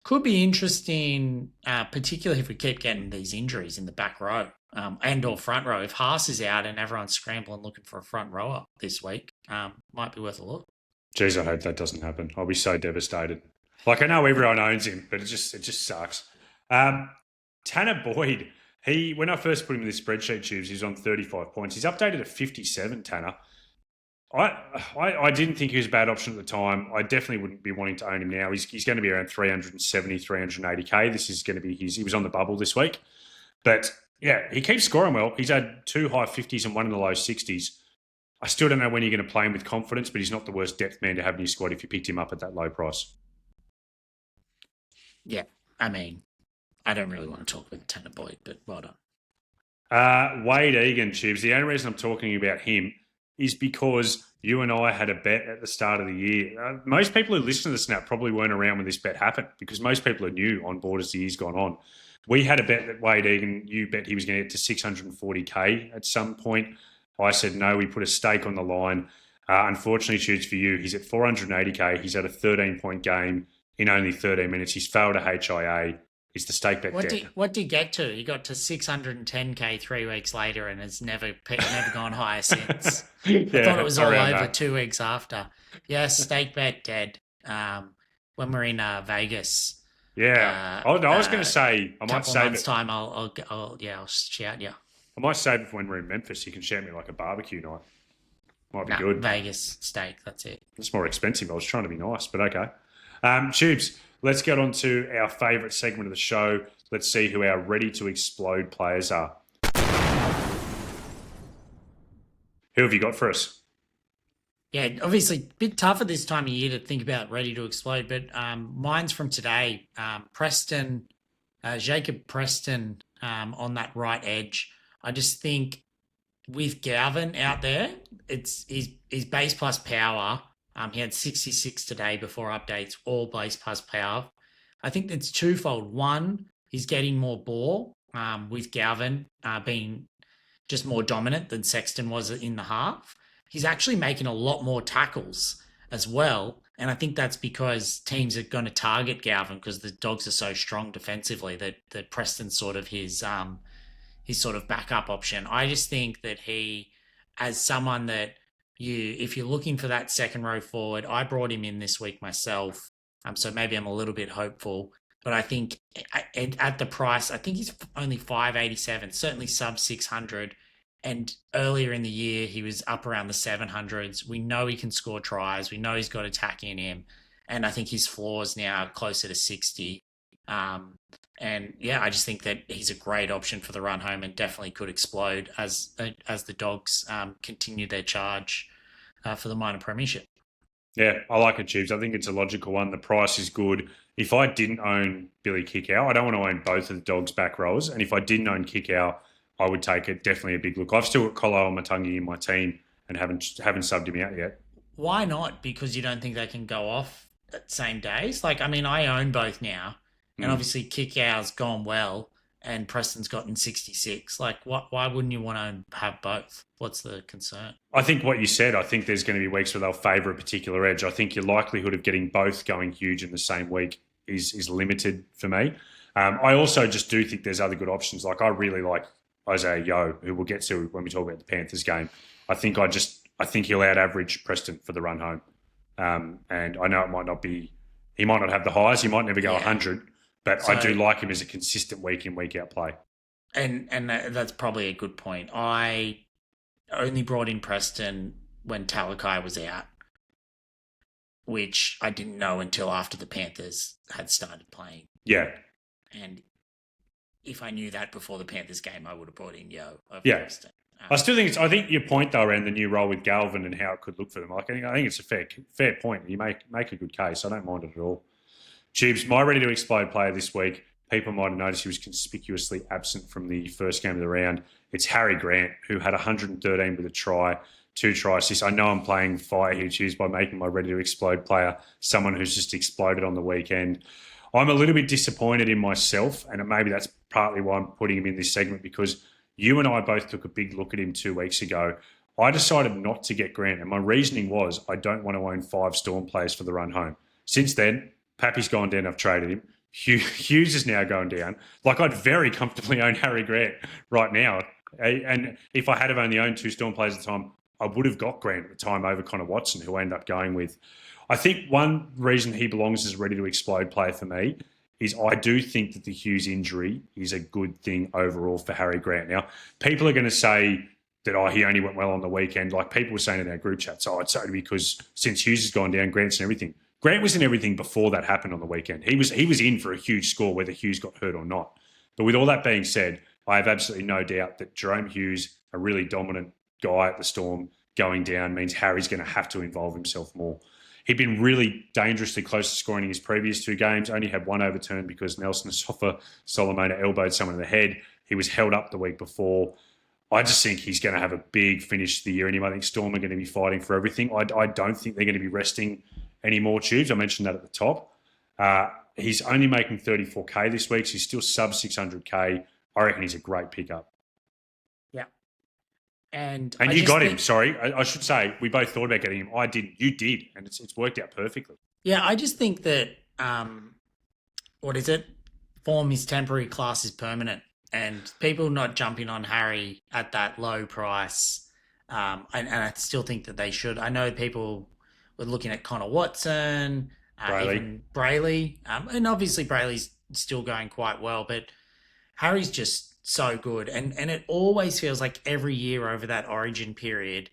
Could be interesting, particularly if we keep getting these injuries in the back row and or front row. If Haas is out and everyone's scrambling looking for a front rower this week, might be worth a look. Jeez, I hope that doesn't happen. I'll be so devastated. I know everyone owns him, but it just sucks. Tanner Boyd, when I first put him in the spreadsheet tubes, he was on 35 points. He's updated to 57, Tanner. I didn't think he was a bad option at the time. I definitely wouldn't be wanting to own him now. He's going to be around 370, 380K. This is going to be he was on the bubble this week. But yeah, he keeps scoring well. He's had 2 high 50s and 1 in the low 60s. I still don't know when you're going to play him with confidence, but he's not the worst depth man to have in your squad if you picked him up at that low price. Yeah, I mean, I don't really want to talk about Tanner Boyd, but well done. Wade Egan, Tubes. The only reason I'm talking about him is because you and I had a bet at the start of the year. Most people who listen to the Snap probably weren't around when this bet happened because most people are new on board as the year's gone on. We had a bet that Wade Egan, you bet he was going to get to 640K at some point. I said no, we put a stake on the line. Unfortunately, Tubes, for you, he's at 480K. He's had a 13-point game in only 13 minutes. He's failed a HIA. Is the stake bet dead? What did he get to? He got to 610K 3 weeks later and has never gone higher since. I thought it was all over 2 weeks after. Yes, stake bet dead. When we're in Vegas. Yeah. I was going to say, I might save it. Time, I'll shout you. I might save it for when we're in Memphis. You can shout me like a barbecue night. Might be good. Vegas steak, that's it. It's more expensive. I was trying to be nice, but okay. Tubes, let's get on to our favourite segment of the show. Let's see who our ready-to-explode players are. Who have you got for us? Yeah, obviously a bit tougher this time of year to think about ready to explode, but mine's from today. Jacob Preston on that right edge. I just think with Galvin out there, it's his base plus power. He had 66 today before updates, all base plus power. I think it's twofold. One, he's getting more ball with Galvin being just more dominant than Sexton was in the half. He's actually making a lot more tackles as well. And I think that's because teams are going to target Galvin because the Dogs are so strong defensively that Preston's sort of his sort of backup option. I just think that he, as someone that if you're looking for that second row forward, I brought him in this week myself. So maybe I'm a little bit hopeful, but I think at the price, I think he's only 587, certainly sub 600. And earlier in the year, he was up around the 700s. We know he can score tries. We know he's got attack in him. And I think his floor is now closer to 60. Um, and yeah, I just think that he's a great option for the run home and definitely could explode as the Dogs continue their charge for the minor premiership. Yeah, I like it, Tubes. I think it's a logical one. The price is good. If I didn't own Billy Kickow, I don't want to own both of the Dogs' back rows. And if I didn't own Kickow, I would take it. Definitely a big look. I've still got Colo and Matangi in my team and haven't subbed him out yet. Why not? Because you don't think they can go off at same days? Like, I mean, I own both now. And obviously Kickow's gone well and Preston's gotten 66. Like, why wouldn't you want to have both? What's the concern? I think what you said, I think there's going to be weeks where they'll favour a particular edge. I think your likelihood of getting both going huge in the same week is limited for me. I also just do think there's other good options. Like, I really like Isaiah Yeo, who we'll get to when we talk about the Panthers game. I think he'll out-average Preston for the run home. And I know he might not have the highs, he might never go 100, but I do like him as a consistent week in, week out play. And that's probably a good point. I only brought in Preston when Talakai was out, which I didn't know until after the Panthers had started playing. Yeah. And if I knew that before the Panthers game, I would have brought in Yeo over Preston. I think your point though around the new role with Galvin and how it could look for them. Like, I think it's a fair point. You make a good case. I don't mind it at all. Tubes, my ready to explode player this week. People might have noticed he was conspicuously absent from the first game of the round. It's Harry Grant, who had 113 with a try, 2 try assists. I know I'm playing fire here, Tubes, by making my ready to explode player someone who's just exploded on the weekend. I'm a little bit disappointed in myself, and maybe that's partly why I'm putting him in this segment, because you and I both took a big look at him 2 weeks ago. I decided not to get Grant, and my reasoning was I don't want to own 5 Storm players for the run home. Since then, Pappy's gone down, I've traded him. Hughes is now going down. Like, I'd very comfortably own Harry Grant right now. And if I had have only owned 2 Storm players at the time, I would have got Grant at the time over Connor Watson, who I ended up going with. I think one reason he belongs as a ready to explode player for me is I do think that the Hughes injury is a good thing overall for Harry Grant. Now, people are going to say that, he only went well on the weekend. Like, people were saying in our group chats, it's only because since Hughes has gone down, Grant's in everything. Grant was in everything before that happened on the weekend. He was in for a huge score, whether Hughes got hurt or not. But with all that being said, I have absolutely no doubt that Jahrome Hughes, a really dominant guy at the Storm, going down means Harry's going to have to involve himself more. He'd been really dangerously close to scoring in his previous 2 games, only had 1 overturned because Nelson Asafa Solomona elbowed someone in the head. He was held up the week before. I just think he's going to have a big finish to the year, and I think Storm are going to be fighting for everything. I don't think they're going to be resting any more, Tubes. I mentioned that at the top. He's only making 34K this week, so he's still sub 600K. I reckon he's a great pickup. Yeah. And you got him. Sorry, I should say we both thought about getting him. I didn't. You did, and it's worked out perfectly. Yeah, I just think that form is temporary, class is permanent, and people not jumping on Harry at that low price. And I still think that they should. I know people were looking at Connor Watson, even Brayley, and obviously Brayley's still going quite well, but Harry's just so good, and it always feels like every year over that Origin period,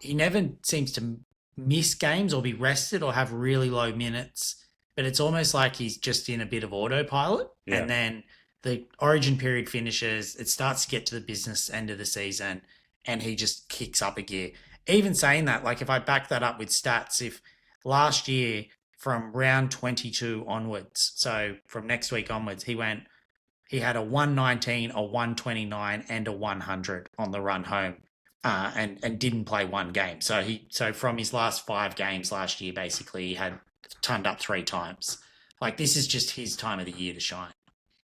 he never seems to miss games or be rested or have really low minutes, but it's almost like he's just in a bit of autopilot. And then the Origin period finishes, it starts to get to the business end of the season, and he just kicks up a gear. Even saying that, like, if I back that up with stats, if last year from round 22 onwards, so from next week onwards, he had a 119, a 129, and a 100 on the run home, and didn't play 1 game. So from his last 5 games last year, basically, he had turned up 3 times. Like, this is just his time of the year to shine.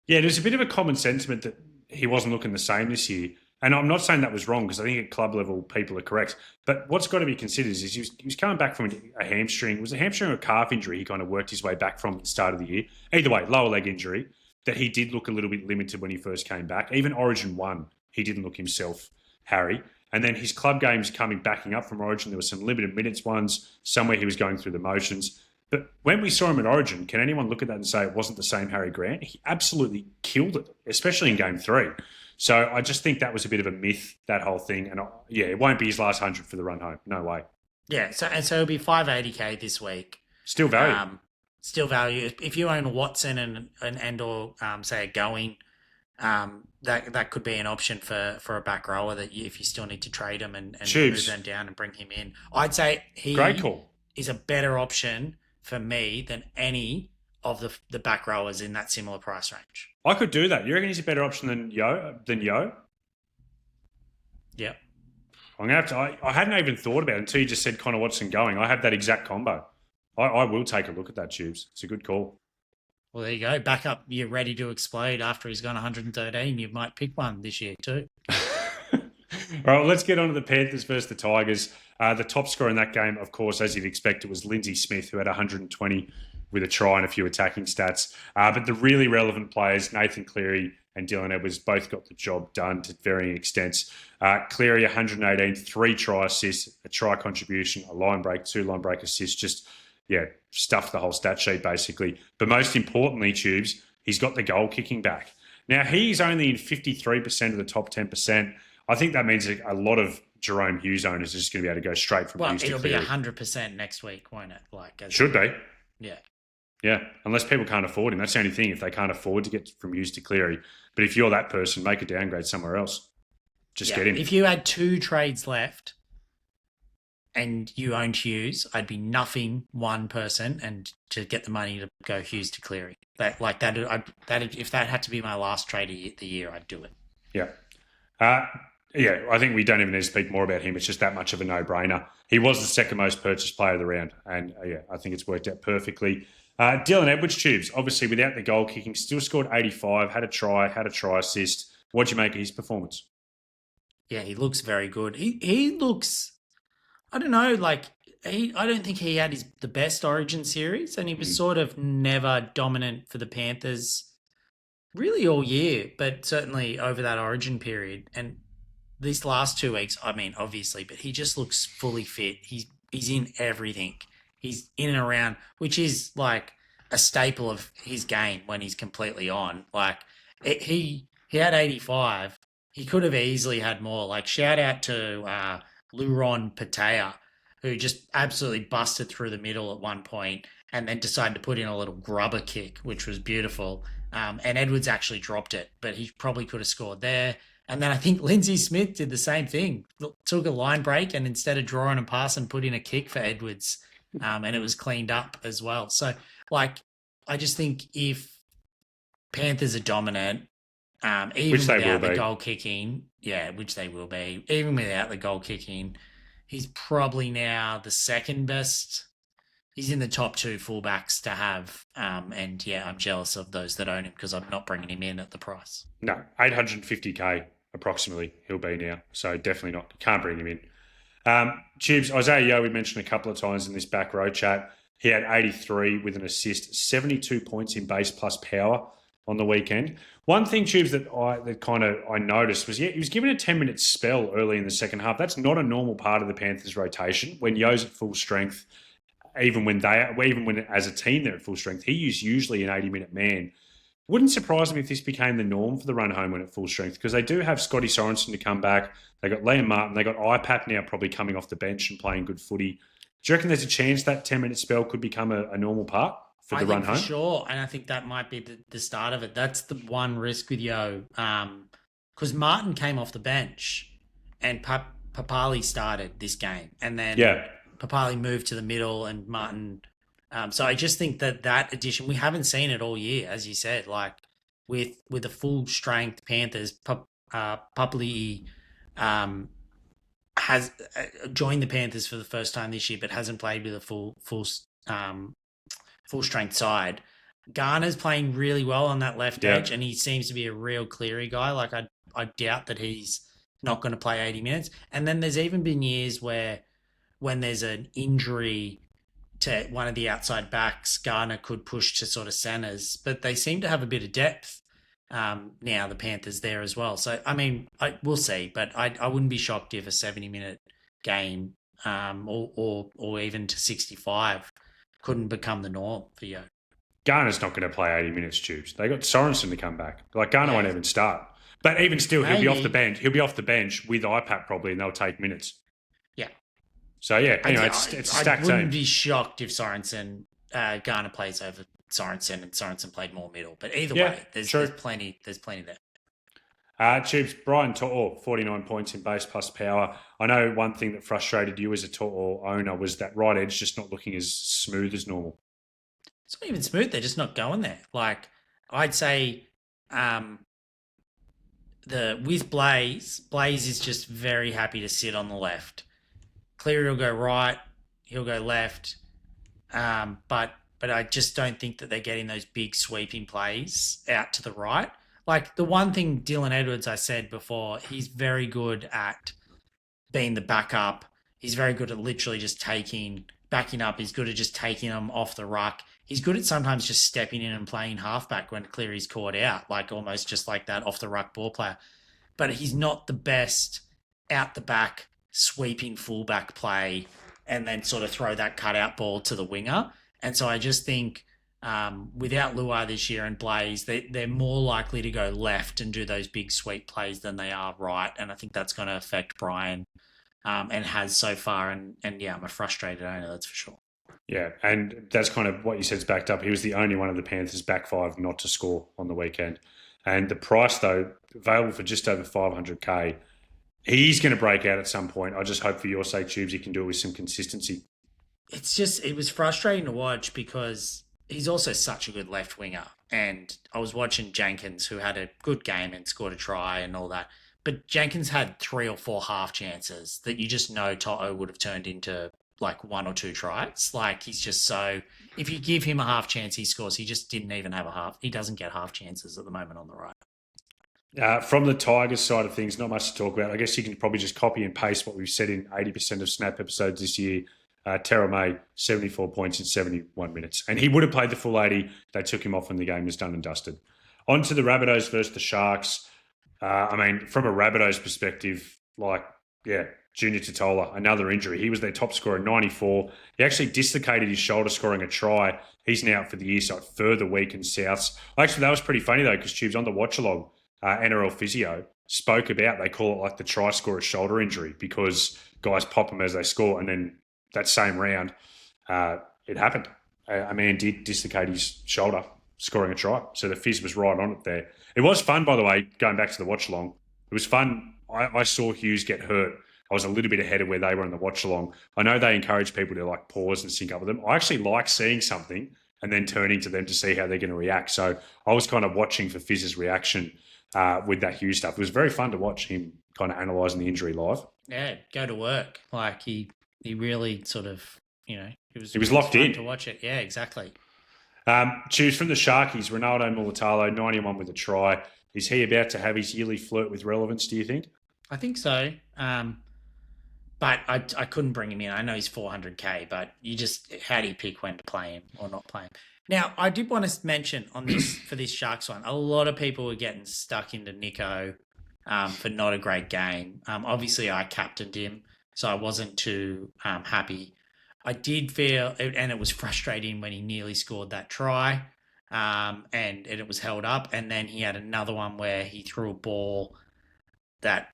Yeah, there's a bit of a common sentiment that he wasn't looking the same this year. And I'm not saying that was wrong because I think at club level people are correct. But what's got to be considered is he was coming back from a hamstring. Was it a hamstring or a calf injury he kind of worked his way back from at the start of the year? Either way, lower leg injury. That he did look a little bit limited when he first came back. Even Origin 1, he didn't look himself, Harry. And then his club games coming backing up from Origin, there were some limited minutes ones, somewhere he was going through the motions. But when we saw him at Origin, can anyone look at that and say it wasn't the same Harry Grant? He absolutely killed it, especially in game 3. So I just think that was a bit of a myth, that whole thing. And yeah, it won't be his last 100 for the run home. No way. Yeah, so it'll be 580k this week. Still value. Still value. If you own Watson and or say a Going, that could be an option for a back rower that if you still need to trade him and move them down and bring him in. I'd say he Great call. Is a better option for me than any of the back rowers in that similar price range. I could do that. You reckon he's a better option than Yo? Yep. I'm gonna have to. I hadn't even thought about it until you just said Connor Watson going. I have that exact combo. I will take a look at that, Tubes. It's a good call. Well, there you go. Back up. You're ready to explode after he's gone 113. You might pick one this year too. All right, let's get on to the Panthers versus the Tigers. The top scorer in that game, of course, as you'd expect, it was Lindsay Smith, who had 120 with a try and a few attacking stats. But the really relevant players, Nathan Cleary and Dylan Edwards, both got the job done to varying extents. Cleary, 118, 3 try assists, a try contribution, a line break, 2 line break assists, just, stuffed the whole stat sheet, basically. But most importantly, Tubes, he's got the goal kicking back. Now, he's only in 53% of the top 10%. I think that means a lot of Jahrome Hughes owners are just going to be able to go straight from Hughes to Cleary. It'll be 100% next week, won't it? Should be. Yeah. Yeah, unless people can't afford him. That's the only thing, if they can't afford to get from Hughes to Cleary. But if you're that person, make a downgrade somewhere else. Just get him. If you had 2 trades left and you owned Hughes, I'd be nuffing one person and to get the money to go Hughes to Cleary. If that had to be my last trade of the year, I'd do it. Yeah. I think we don't even need to speak more about him. It's just that much of a no-brainer. He was the second most purchased player of the round. And, I think it's worked out perfectly. Dylan Edwards, Tubes, obviously without the goal kicking, still scored 85, had a try assist. What'd you make of his performance? Yeah, he looks very good. He looks, I don't know, I don't think he had the best Origin series, and he was sort of never dominant for the Panthers really all year, but certainly over that Origin period. And these last 2 weeks, I mean, obviously, but he just looks fully fit. He's in everything. He's in and around, which is like a staple of his game when he's completely on. He had 85. He could have easily had more. Shout out to Luron Patea, who just absolutely busted through the middle at one point and then decided to put in a little grubber kick, which was beautiful. And Edwards actually dropped it, but he probably could have scored there. And then I think Lindsay Smith did the same thing. Took a line break and instead of drawing a pass and put in a kick for Edwards. And it was cleaned up as well. So, I just think if Panthers are dominant, even without the goal kicking, which they will be, even without the goal kicking, he's probably now the second best. He's in the top 2 fullbacks to have. And I'm jealous of those that own him because I'm not bringing him in at the price. No, 850k approximately he'll be now. So definitely not. Can't bring him in. Tubes, Isaiah Yeo, we mentioned a couple of times in this back row chat. He had 83 with an assist, 72 points in base plus power on the weekend. One thing, Tubes, that I noticed was, he was given a 10-minute spell early in the second half. That's not a normal part of the Panthers rotation. When Yeo's at full strength, even when as a team they're at full strength, he's usually an 80-minute man. Wouldn't surprise me if this became the norm for the run home when at full strength, because they do have Scotty Sorensen to come back. They got Liam Martin. They got IPAP now probably coming off the bench and playing good footy. Do you reckon there's a chance that 10-minute spell could become a normal part for the run home? For sure, and I think that might be the start of it. That's the one risk with Yeo, because Martin came off the bench and Papali started this game, and then Papali moved to the middle and Martin. So I just think that addition, we haven't seen it all year, as you said, with the full strength Panthers. Papali has joined the Panthers for the first time this year, but hasn't played with a full strength side. Garner's playing really well on that left edge, and he seems to be a real Cleary guy. I doubt that he's not going to play 80 minutes. And then there's even been years where when there's an injury to one of the outside backs, Garner could push to sort of centres, but they seem to have a bit of depth now, the Panthers there as well. So, I mean, we'll see, but I wouldn't be shocked if a 70-minute game or even to 65 couldn't become the norm for you. Garner's not going to play 80 minutes, Tubes. They got Sorensen to come back. Like, Garner won't even start. But even still, he'll be off the bench. He'll be off the bench with IPAP probably, and they'll take minutes. Yeah. So, yeah, anyway, it's a stacked team. I wouldn't be shocked if Garner plays over Sorensen and Sorensen played more middle. But either way, there's plenty there. Tubes, Brian To'o, 49 points in base plus power. I know one thing that frustrated you as a To'o owner was that right edge just not looking as smooth as normal. It's not even smooth. They're just not going there. Like, I'd say with Blaze is just very happy to sit on the left. Cleary will go right. He'll go left. But I just don't think that they're getting those big sweeping plays out to the right. Like, the one thing Dylan Edwards, I said before, he's very good at being the backup. He's very good at literally just backing up. He's good at just taking them off the ruck. He's good at sometimes just stepping in and playing halfback when Cleary's caught out, like almost just like that off the ruck ball player. But he's not the best out the back sweeping fullback play and then sort of throw that cutout ball to the winger. And so I just think without Luai this year and Blaze, they're more likely to go left and do those big sweep plays than they are right. And I think that's going to affect Brian and has so far. And yeah, I'm a frustrated owner, that's for sure. Yeah, and that's kind of what you said's backed up. He was the only one of the Panthers back five not to score on the weekend. And the price, though, available for just over $500K. He's going to break out at some point. I just hope for your sake, Tubes, he can do it with some consistency. It was frustrating to watch because he's also such a good left winger. And I was watching Jenkins, who had a good game and scored a try and all that. But Jenkins had 3 or 4 half chances that you just know Toto would have turned into like 1 or 2 tries. Like, he's just so, if you give him a half chance, he scores. He just didn't even have a half. He doesn't get half chances at the moment on the right. From the Tigers side of things, not much to talk about. I guess you can probably just copy and paste what we've said in 80% of Snap episodes this year. Terra May, 74 points in 71 minutes. And he would have played the full 80. They took him off when the game was done and dusted. On to the Rabbitohs versus the Sharks. I mean, from a Rabbitohs perspective, Junior Totola, another injury. He was their top scorer, 94. He actually dislocated his shoulder scoring a try. He's now out for the year, so it further weakens Souths. Actually, that was pretty funny, though, because Tubes on the watch-along, NRL Physio spoke about, they call it like the try scorer shoulder injury because guys pop them as they score, and then that same round, it happened. A man did dislocate his shoulder scoring a try, so the Fizz was right on it there. It was fun, by the way, going back to the watch-along. It was fun. I saw Hughes get hurt. I was a little bit ahead of where they were in the watch-along. I know they encourage people to like pause and sync up with them. I actually like seeing something and then turning to them to see how they're going to react. So I was kind of watching for Fizz's reaction with that Hughes stuff. It was very fun to watch him kind of analysing the injury live. Yeah, go to work. Like he really sort of, he was locked in to watch it. Yeah, exactly. Choose from the Sharkies, Ronaldo Mulatalo, 91 with a try. Is he about to have his yearly flirt with relevance, do you think? I think so. But I couldn't bring him in. I know he's $400K, but how do you pick when to play him or not play him? Now, I did want to mention on this for this Sharks one, a lot of people were getting stuck into Nico for not a great game. Obviously, I captained him, so I wasn't too happy. I did feel, and it was frustrating when he nearly scored that try, and it was held up. And then he had another one where he threw a ball that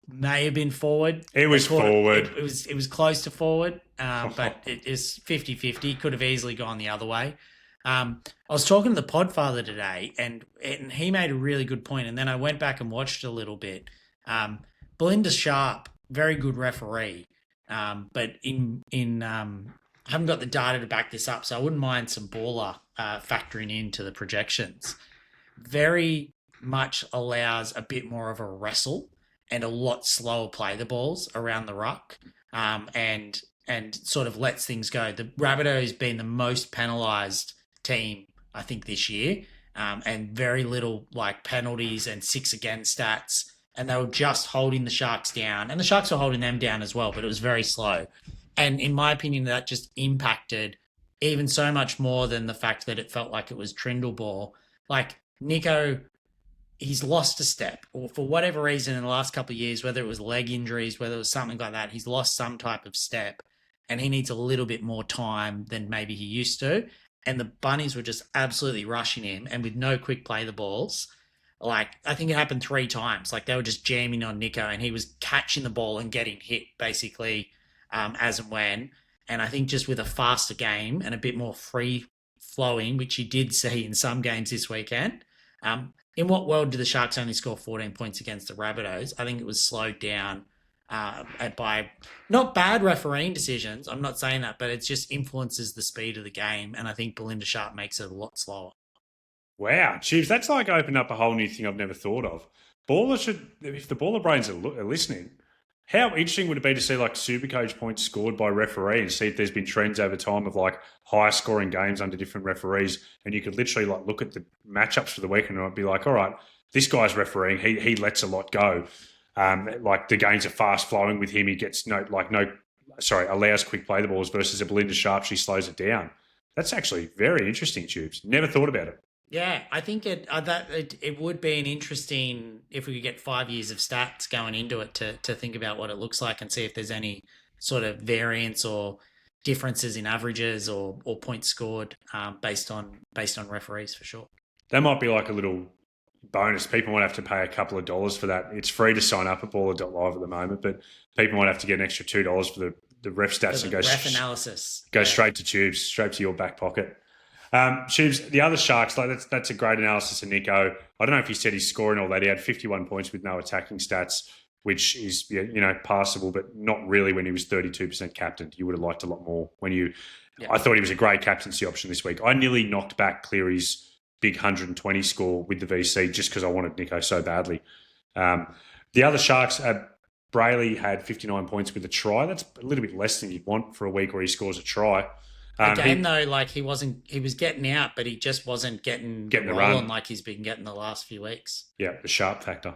may have been forward. It was forward. It was close to forward, but it is 50-50. Could have easily gone the other way. I was talking to the Podfather today, and he made a really good point. And then I went back and watched a little bit. Belinda Sharp, very good referee, but I haven't got the data to back this up, so I wouldn't mind some baller factoring into the projections. Very much allows a bit more of a wrestle and a lot slower play the balls around the ruck, and sort of lets things go. The Rabbitohs been the most penalised team, I think, this year, and very little like penalties and 6 again stats and they were just holding the Sharks down, and the Sharks were holding them down as well, but it was very slow. And in my opinion, that just impacted even so much more than the fact that it felt like it was Trindle ball. Like Nico, he's lost a step, or for whatever reason in the last couple of years, whether it was leg injuries, whether it was something like that, he's lost some type of step, and he needs a little bit more time than maybe he used to. And the Bunnies were just absolutely rushing him, and with no quick play the balls. Like, I think it happened 3 times. Like, they were just jamming on Nico, and he was catching the ball and getting hit basically as and when. And I think just with a faster game and a bit more free flowing, which you did see in some games this weekend. In what world do the Sharks only score 14 points against the Rabbitohs? I think it was slowed down by not bad refereeing decisions. I'm not saying that, but it just influences the speed of the game. And I think Belinda Sharp makes it a lot slower. Wow, Chiefs, that's like opened up a whole new thing I've never thought of. Baller should, if the baller brains are listening, how interesting would it be to see like SuperCoach points scored by referee and see if there's been trends over time of like high scoring games under different referees, and you could literally like look at the matchups for the weekend and it'd be like, all right, this guy's refereeing, he lets a lot go. Like the games are fast flowing with him, he gets allows quick play the balls versus a Belinda Sharp, she slows it down. That's actually very interesting, Tubes. Never thought about it. Yeah, I think it would be an interesting, if we could get 5 years of stats going into it to think about what it looks like and see if there's any sort of variance or differences in averages or points scored based on referees for sure. That might be like a little bonus. People might have to pay a couple of dollars for that. It's free to sign up at baller.live at the moment, but people might have to get an extra $2 for the ref stats and go ref analysis. Go straight to Tubes, straight to your back pocket. Tubes, the other Sharks, like that's a great analysis of Nico. I don't know if he said he's scoring all that. He had 51 points with no attacking stats, which is passable, but not really when he was 32% captain. You would have liked a lot more when you. Yeah. I thought he was a great captaincy option this week. I nearly knocked back Cleary's big 120 score with the VC just because I wanted Nico so badly. The other Sharks, Brayley had 59 points with a try. That's a little bit less than you'd want for a week where he scores a try. Again, though, like he was getting out, but he just wasn't getting the run like he's been getting the last few weeks. Yeah, the sharp factor.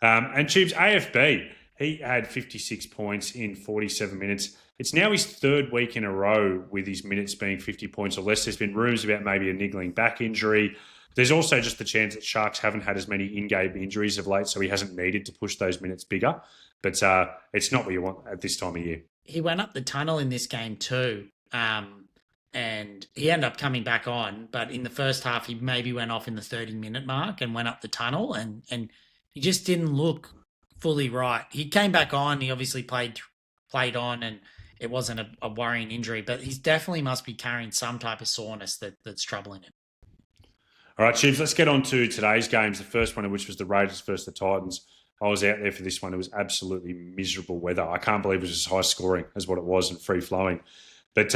And Tubes, AFB, he had 56 points in 47 minutes. It's now his third week in a row with his minutes being 50 points or less. There's been rumours about maybe a niggling back injury. There's also just the chance that Sharks haven't had as many in-game injuries of late, so he hasn't needed to push those minutes bigger. But it's not what you want at this time of year. He went up the tunnel in this game too. And he ended up coming back on, but in the first half, he maybe went off in the 30-minute mark and went up the tunnel, and he just didn't look fully right. He came back on. He obviously played on, and it wasn't a worrying injury, but he definitely must be carrying some type of soreness that's troubling him. All right, Chiefs, let's get on to today's games. The first one of which was the Raiders versus the Titans. I was out there for this one. It was absolutely miserable weather. I can't believe it was as high scoring as what it was and free flowing. But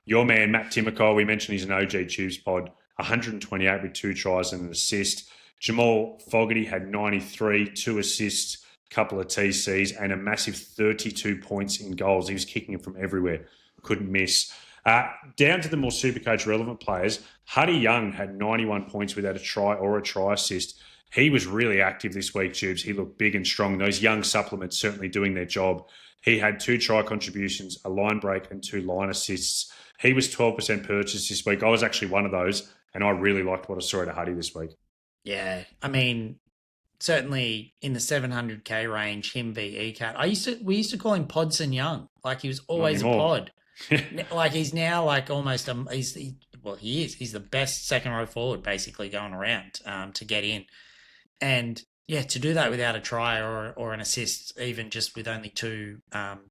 your man, Matt Timoko, we mentioned he's an OG Tubes pod, 128 with 2 tries and an assist. Jamal Fogarty had 93, 2 assists, a couple of TCs, and a massive 32 points in goals. He was kicking them from everywhere. Couldn't miss. Down to the more Supercoach relevant players, Huddy Young had 91 points without a try or a try assist. He was really active this week, Tubes. He looked big and strong. Those young supplements certainly doing their job. He had 2 try contributions, a line break and 2 line assists. He was 12% purchased this week. I was actually one of those, and I really liked what I saw at Huddy this week. Yeah, I mean, certainly in the 700K range, him v ECAT. We used to call him Podson Young. Like he was always a pod. Like he's now like almost he is. He's the best second row forward basically going around to get in. And yeah, to do that without a try or an assist, even just with only 2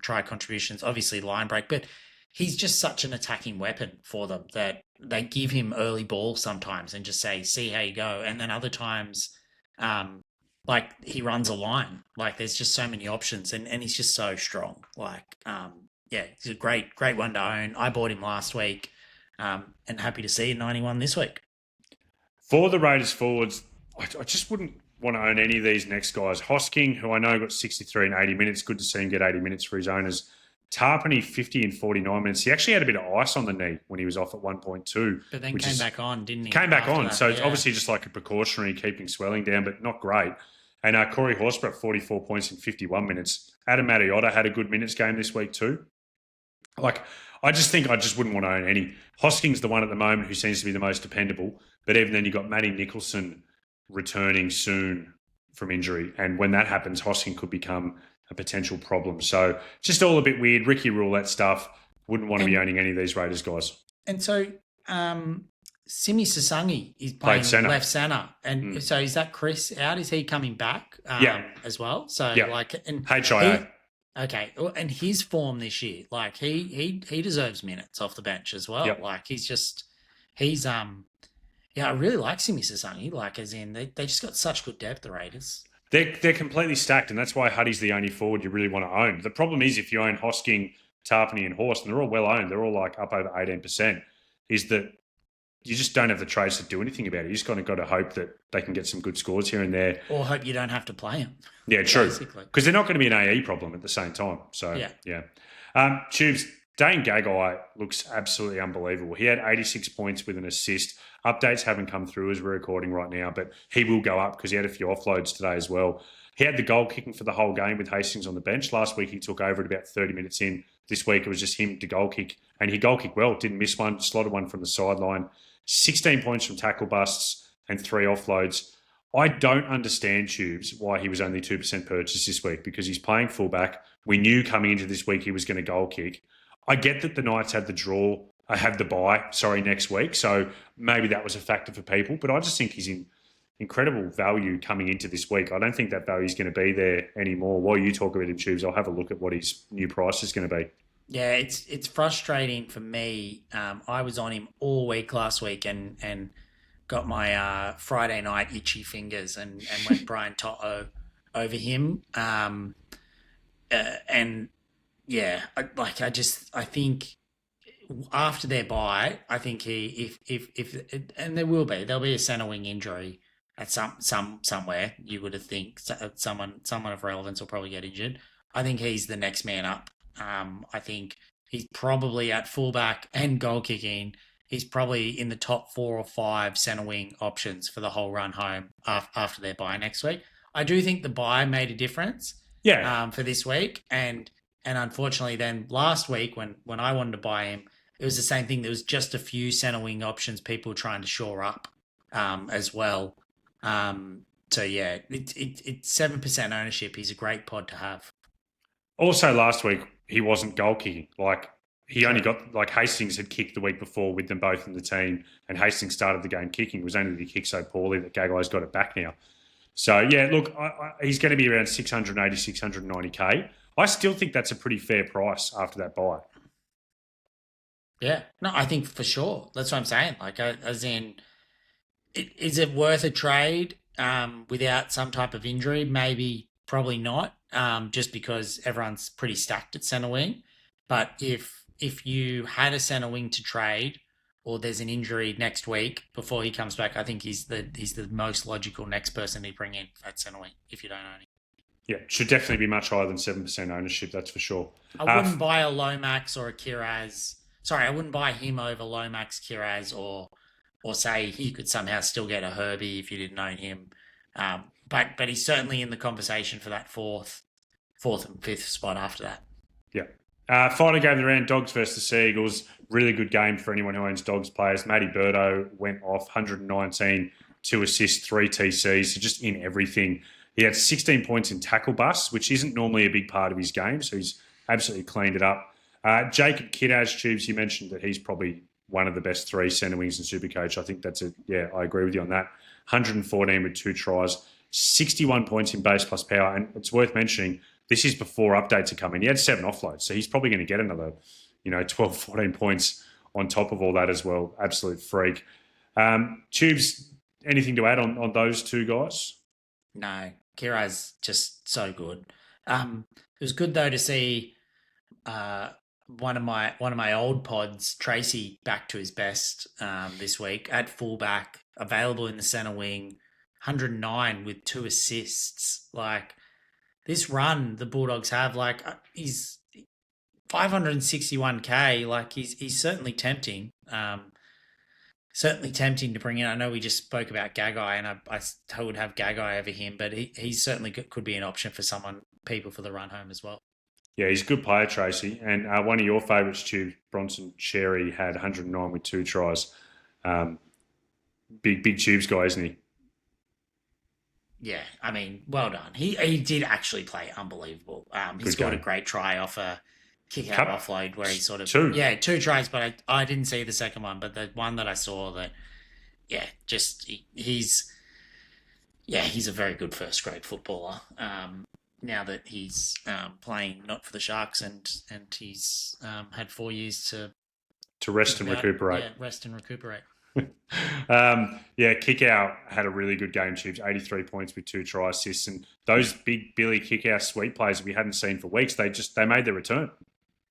try contributions, obviously line break, but he's just such an attacking weapon for them that they give him early ball sometimes and just say, see how you go. And then other times, like he runs a line. Like there's just so many options and he's just so strong. Like, yeah, he's a great one to own. I bought him last week and happy to see 91 this week. For the Raiders forwards, I just wouldn't want to own any of these next guys. Hosking, who I know got 63 and 80 minutes. Good to see him get 80 minutes for his owners. Tarpany, 50 and 49 minutes. He actually had a bit of ice on the knee when he was off at 1.2. But then came back on, didn't he? Came back on. So it's obviously just like a precautionary, keeping swelling down, but not great. And Corey Horsburgh, 44 points in 51 minutes. Adam Mariota had a good minutes game this week too. Like, I just think I just wouldn't want to own any. Hosking's the one at the moment who seems to be the most dependable. But even then, you've got Matty Nicholson returning soon from injury. And when that happens, Hosking could become a potential problem. So just all a bit weird. Ricky Roulette stuff. Wouldn't want to be owning any of these Raiders guys. And so Simi Sasangi is playing left centre. And so is that Chris out? Is he coming back as well? So and HIA. Okay, and his form this year, like he deserves minutes off the bench as well. Yep. Like he's I really like Simi Sasangi. Like as in they just got such good depth, the Raiders. They're completely stacked, and that's why Huddy's the only forward you really want to own. The problem is if you own Hosking, Tarpany, and Horse, and they're all well owned, they're all like up over 18%. Is that you just don't have the trades to do anything about it. You just kind of got to hope that they can get some good scores here and there. Or hope you don't have to play them. Yeah, true. Because they're not going to be an AE problem at the same time. So, yeah. Tubes, Dane Gagai looks absolutely unbelievable. He had 86 points with an assist. Updates haven't come through as we're recording right now, but he will go up because he had a few offloads today as well. He had the goal kicking for the whole game with Hastings on the bench. Last week he took over at about 30 minutes in. This week it was just him to goal kick, and he goal kicked well, didn't miss one, slotted one from the sideline. 16 points from tackle busts and 3 offloads. I don't understand, Tubes, why he was only 2% purchased this week because he's playing fullback. We knew coming into this week he was going to goal kick. I get that the Knights had the bye next week, so maybe that was a factor for people, but I just think he's in incredible value coming into this week. I don't think that value is going to be there anymore. While you talk about him, Tubes, I'll have a look at what his new price is going to be. Yeah, it's frustrating for me. I was on him all week last week and got my Friday night itchy fingers and went Brian Toto over him. I think after their bye, I think there'll be a centre wing injury at somewhere. You would have think someone of relevance will probably get injured. I think he's the next man up. I think he's probably at fullback and goal kicking. He's probably in the top 4 or 5 centre wing options for the whole run home after their bye next week. I do think the bye made a difference. For this week, and unfortunately, then last week when I wanted to buy him, it was the same thing. There was just a few centre wing options people trying to shore up as well. It's 7% ownership. He's a great pod to have. Also, last week he wasn't goal kicking. Like he only got Hastings had kicked the week before with them both in the team, and Hastings started the game kicking. It was only that he kicked so poorly that Gagai's got it back now. So yeah, look, he's going to be around 680, 690k. I still think that's a pretty fair price after that buy. Yeah, no, I think for sure. That's what I'm saying. Like, as in, is it worth a trade without some type of injury? Maybe, probably not. Just because everyone's pretty stacked at centre wing. But if you had a centre wing to trade, or there's an injury next week before he comes back, I think he's the most logical next person to bring in at centre wing if you don't own him. Yeah, should definitely be much higher than 7% ownership, that's for sure. I wouldn't buy a Lomax or a Kiraz. Sorry, I wouldn't buy him over Lomax, Kiraz, or say he could somehow still get a Herbie if you didn't own him. But he's certainly in the conversation for that fourth and fifth spot after that. Yeah. Final game of the round, Dogs versus the Seagulls. Really good game for anyone who owns Dogs players. Matty Burdo went off 119, 2 assists, 3 TCs, so just in everything. He had 16 points in tackle busts, which isn't normally a big part of his game, so he's absolutely cleaned it up. Jacob Kidd, Tubes, you mentioned that he's probably one of the best 3 centre wings in Supercoach. I think that's it. Yeah, I agree with you on that. 114 with 2 tries, 61 points in base plus power, and it's worth mentioning this is before updates are coming. He had 7 offloads, so he's probably going to get another, 12, 14 points on top of all that as well. Absolute freak. Tubes, anything to add on those 2 guys? No, Kira's just so good. It was good though to see one of my old pods, Tracy, back to his best this week at fullback, available in the centre wing, 109 with 2 assists. Like this run the Bulldogs have, like he's 561k. Like he's certainly tempting. Certainly tempting to bring in. I know we just spoke about Gagai, and I would have Gagai over him, but he certainly could be an option for people for the run home as well. Yeah, he's a good player, Tracy. And one of your favourites, Stu, Bronson Cherry, had 109 with 2 tries. Big Tubes guy, isn't he? Yeah, I mean, well done. He did actually play unbelievable. He Good scored a game. great try off a kick out Cup offload where he sort of 2. yeah 2 tries, but I didn't see the second one, but the one that I saw that yeah just he's a very good first grade footballer. Now that he's playing not for the Sharks and he's had 4 years To rest and recuperate. Yeah, rest and recuperate. Kick out had a really good game, Tubes. 83 points with 2 try assists, and those big Billy kick out sweep plays that we hadn't seen for weeks, they made their return.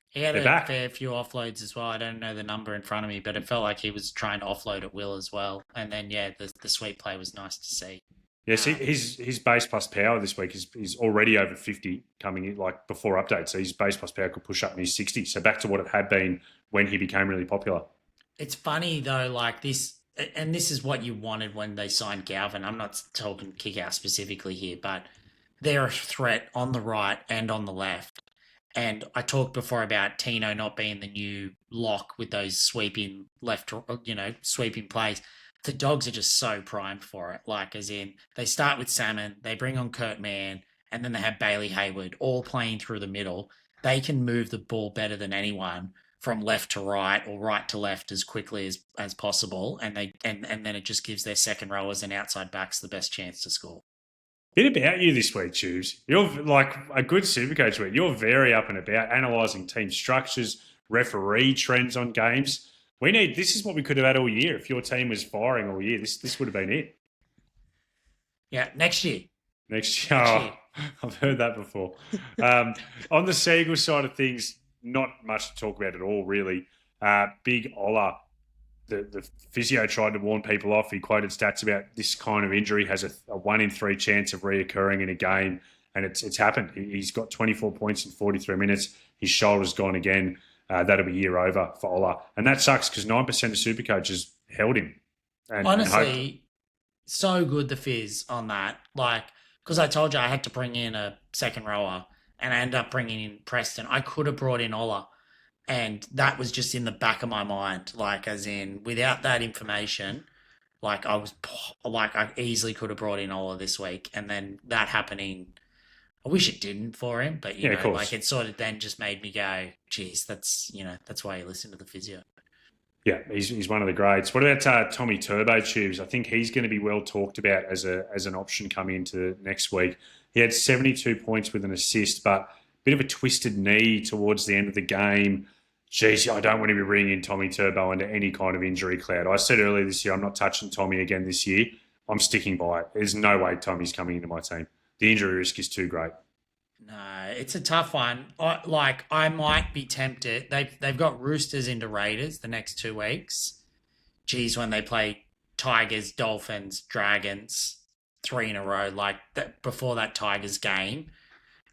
He had They're a back. fair few offloads as well. I don't know the number in front of me, but it felt like he was trying to offload at will as well. And then the sweep play was nice to see. Yes, his base plus power this week is already over 50 coming in, like before update. So his base plus power could push up in his 60. So back to what it had been when he became really popular. It's funny though, like this, and this is what you wanted when they signed Galvin. I'm not talking kick out specifically here, but they're a threat on the right and on the left. And I talked before about Tino not being the new lock with those sweeping sweeping plays. The Dogs are just so primed for it. Like, as in, they start with Salmon, they bring on Kurt Mann, and then they have Bailey Hayward all playing through the middle. They can move the ball better than anyone from left to right or right to left as quickly as possible. And then it just gives their second rowers and outside backs the best chance to score. Bit about you this week, Tubes. You're like a good Supercoach week. You're very up and about, analysing team structures, referee trends on games. This is what we could have had all year. If your team was firing all year, this would have been it. Yeah, next year. Next year. I've heard that before. On the Seagulls side of things, not much to talk about at all, really. Big Ola, the physio tried to warn people off. He quoted stats about this kind of injury has a 1 in 3 chance of reoccurring in a game, and it's happened. He's got 24 points in 43 minutes. His shoulder's gone again. That'll be year over for Ola. And that sucks because 9% of Supercoaches held him. Honestly, so good the fizz on that. Like, because I told you I had to bring in a second rower and I ended up bringing in Preston. I could have brought in Ola. And that was just in the back of my mind. Like, as in, without that information, like I easily could have brought in Ola this week. And then that happening, I wish it didn't for him, but you know, like it sort of then just made me go, geez, that's why you listen to the physio. Yeah, he's one of the greats. What about Tommy Turbo Tubes? I think he's going to be well talked about as an option coming into next week. He had 72 points with an assist, but a bit of a twisted knee towards the end of the game. Geez, I don't want to be bringing in Tommy Turbo into any kind of injury cloud. I said earlier this year, I'm not touching Tommy again this year. I'm sticking by it. There's no way Tommy's coming into my team. The injury risk is too great. No, it's a tough one. I might be tempted. They've got Roosters into Raiders the next 2 weeks. Geez, when they play Tigers, Dolphins, Dragons, 3 in a row, like that before that Tigers game,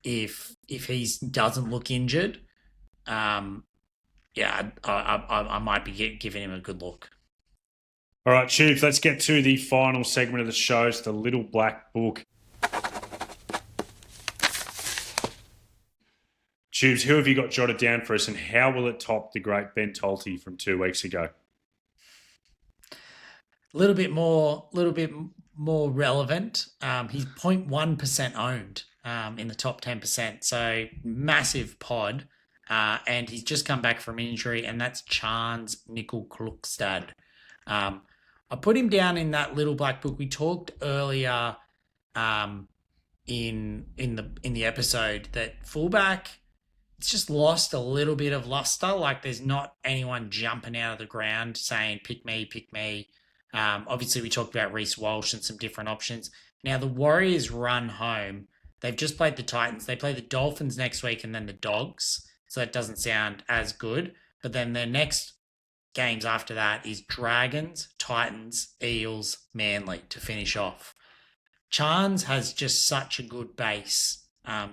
if he doesn't look injured, I might be giving him a good look. All right, Tubes, let's get to the final segment of the show. It's the Little Black Book. Tubes, who have you got jotted down for us, and how will it top the great Ben Tolte from 2 weeks ago? A little bit more relevant. He's 0.1% owned in the top 10%, so massive pod. And he's just come back from injury, and that's Chance Nickel-Klukstad. I put him down in that Little Black Book. We talked earlier in the episode that fullback, it's just lost a little bit of luster. Like, there's not anyone jumping out of the ground saying, pick me, pick me. Obviously, we talked about Reece Walsh and some different options. Now, the Warriors run home. They've just played the Titans. They play the Dolphins next week and then the Dogs. So that doesn't sound as good. But then their next games after that is Dragons, Titans, Eels, Manly to finish off. Chance has just such a good base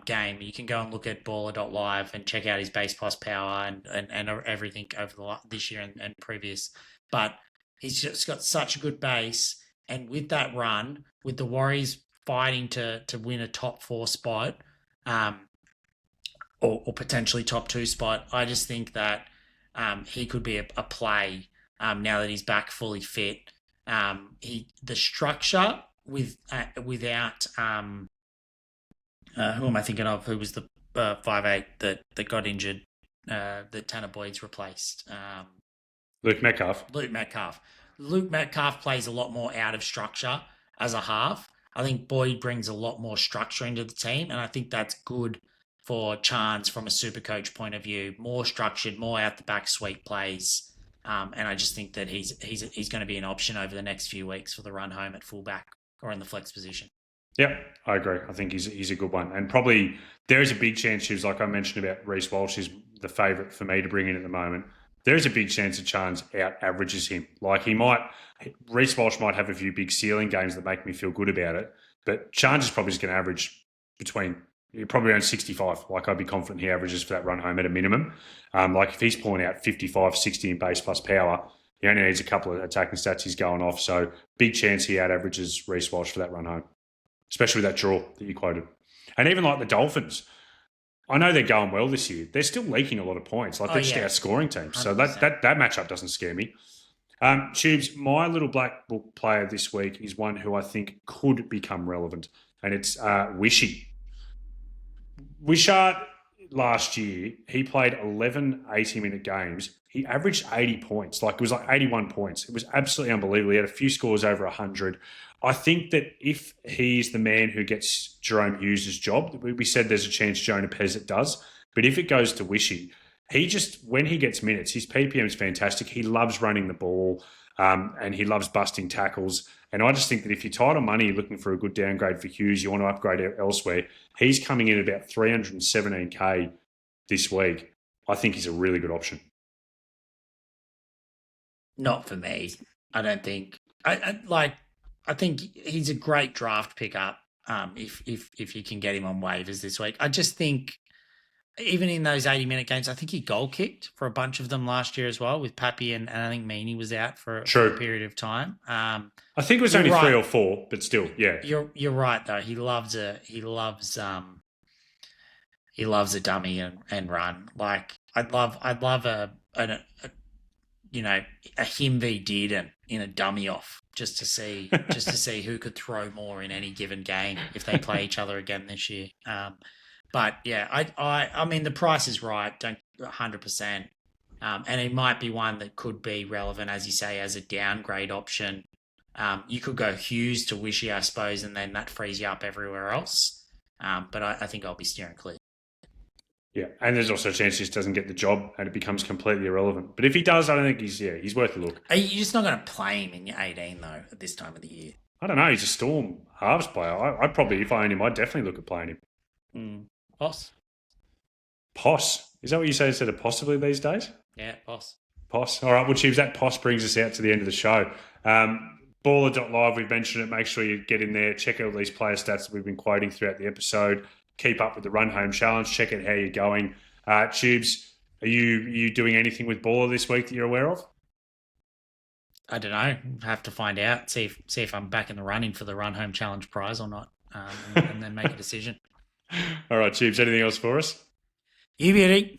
game. You can go and look at baller.live and check out his base plus power and everything over this year and previous. But He's just got such a good base, and with that run, with the Warriors fighting to win a top 4 spot, or potentially top 2 spot, I just think that he could be a play now that he's back fully fit. The structure without who am I thinking of? Who was the 5'8" that got injured? That Tanner Boyd's replaced. Luke Metcalf. Luke Metcalf plays a lot more out of structure as a half. I think Boyd brings a lot more structure into the team, and I think that's good for Chance from a super coach point of view. More structured, more out the back sweep plays. And I just think that he's going to be an option over the next few weeks for the run home at fullback or in the flex position. Yeah, I agree. I think he's a good one. And probably there is a big chance, like I mentioned about Reece Walsh is the favourite for me to bring in at the moment. There is a big chance that Chance out-averages him. Like Reece Walsh might have a few big ceiling games that make me feel good about it, but Chance is probably just going to average probably around 65. Like I'd be confident he averages for that run home at a minimum. Like if he's pulling out 55, 60 in base plus power, he only needs a couple of attacking stats he's going off. So big chance he out-averages Reece Walsh for that run home, especially with that draw that you quoted. And even like the Dolphins, I know they're going well this year. They're still leaking a lot of points. Like they're just outscoring teams. 100%. So that matchup doesn't scare me. Tubes, my little black book player this week is one who I think could become relevant, and it's Wishy. Wishart, last year, he played 11 80-minute games. He averaged 80 points. Like it was like 81 points. It was absolutely unbelievable. He had a few scores over 100. I think that if he's the man who gets Jahrome Hughes' job, we said there's a chance Jonah Pezzett does, but if it goes to Wishy, when he gets minutes, his PPM is fantastic. He loves running the ball and he loves busting tackles. And I just think that if you're tight on money, you're looking for a good downgrade for Hughes, you want to upgrade elsewhere, he's coming in at about 317K this week. I think he's a really good option. Not for me. I don't think. I think he's a great draft pickup if you can get him on waivers this week. I just think even in those 80-minute games, I think he goal kicked for a bunch of them last year as well with Pappy and I think Meaney was out for a period of time. I think it was only 3 or 4, but still, yeah. You're right though. He loves a dummy and run. Like I'd love a him v Dearden in a dummy off just to see who could throw more in any given game if they play each other again this year. But yeah, I mean the price is right, 100%, and it might be one that could be relevant, as you say, as a downgrade option. You could go Hughes to Wishy, I suppose, and then that frees you up everywhere else. But I think I'll be steering clear. Yeah, and there's also a chance he just doesn't get the job and it becomes completely irrelevant. But if he does, I don't think he's worth a look. Are you just not going to play him in your 18 though at this time of the year? I don't know. He's a Storm halves player. I'd probably, if I owned him, I'd definitely look at playing him. Poss? Is that what you say instead of possibly these days? Yeah, Poss. All right, well, Chiefs, that Poss brings us out to the end of the show. Baller.live, we've mentioned it. Make sure you get in there. Check out all these player stats that we've been quoting throughout the episode. Keep up with the Run Home Challenge. Check out how you're going. Tubes, are you doing anything with Baller this week that you're aware of? I don't know. Have to find out. See if I'm back in the running for the Run Home Challenge prize or not, and then make a decision. All right, Tubes, anything else for us? You beauty.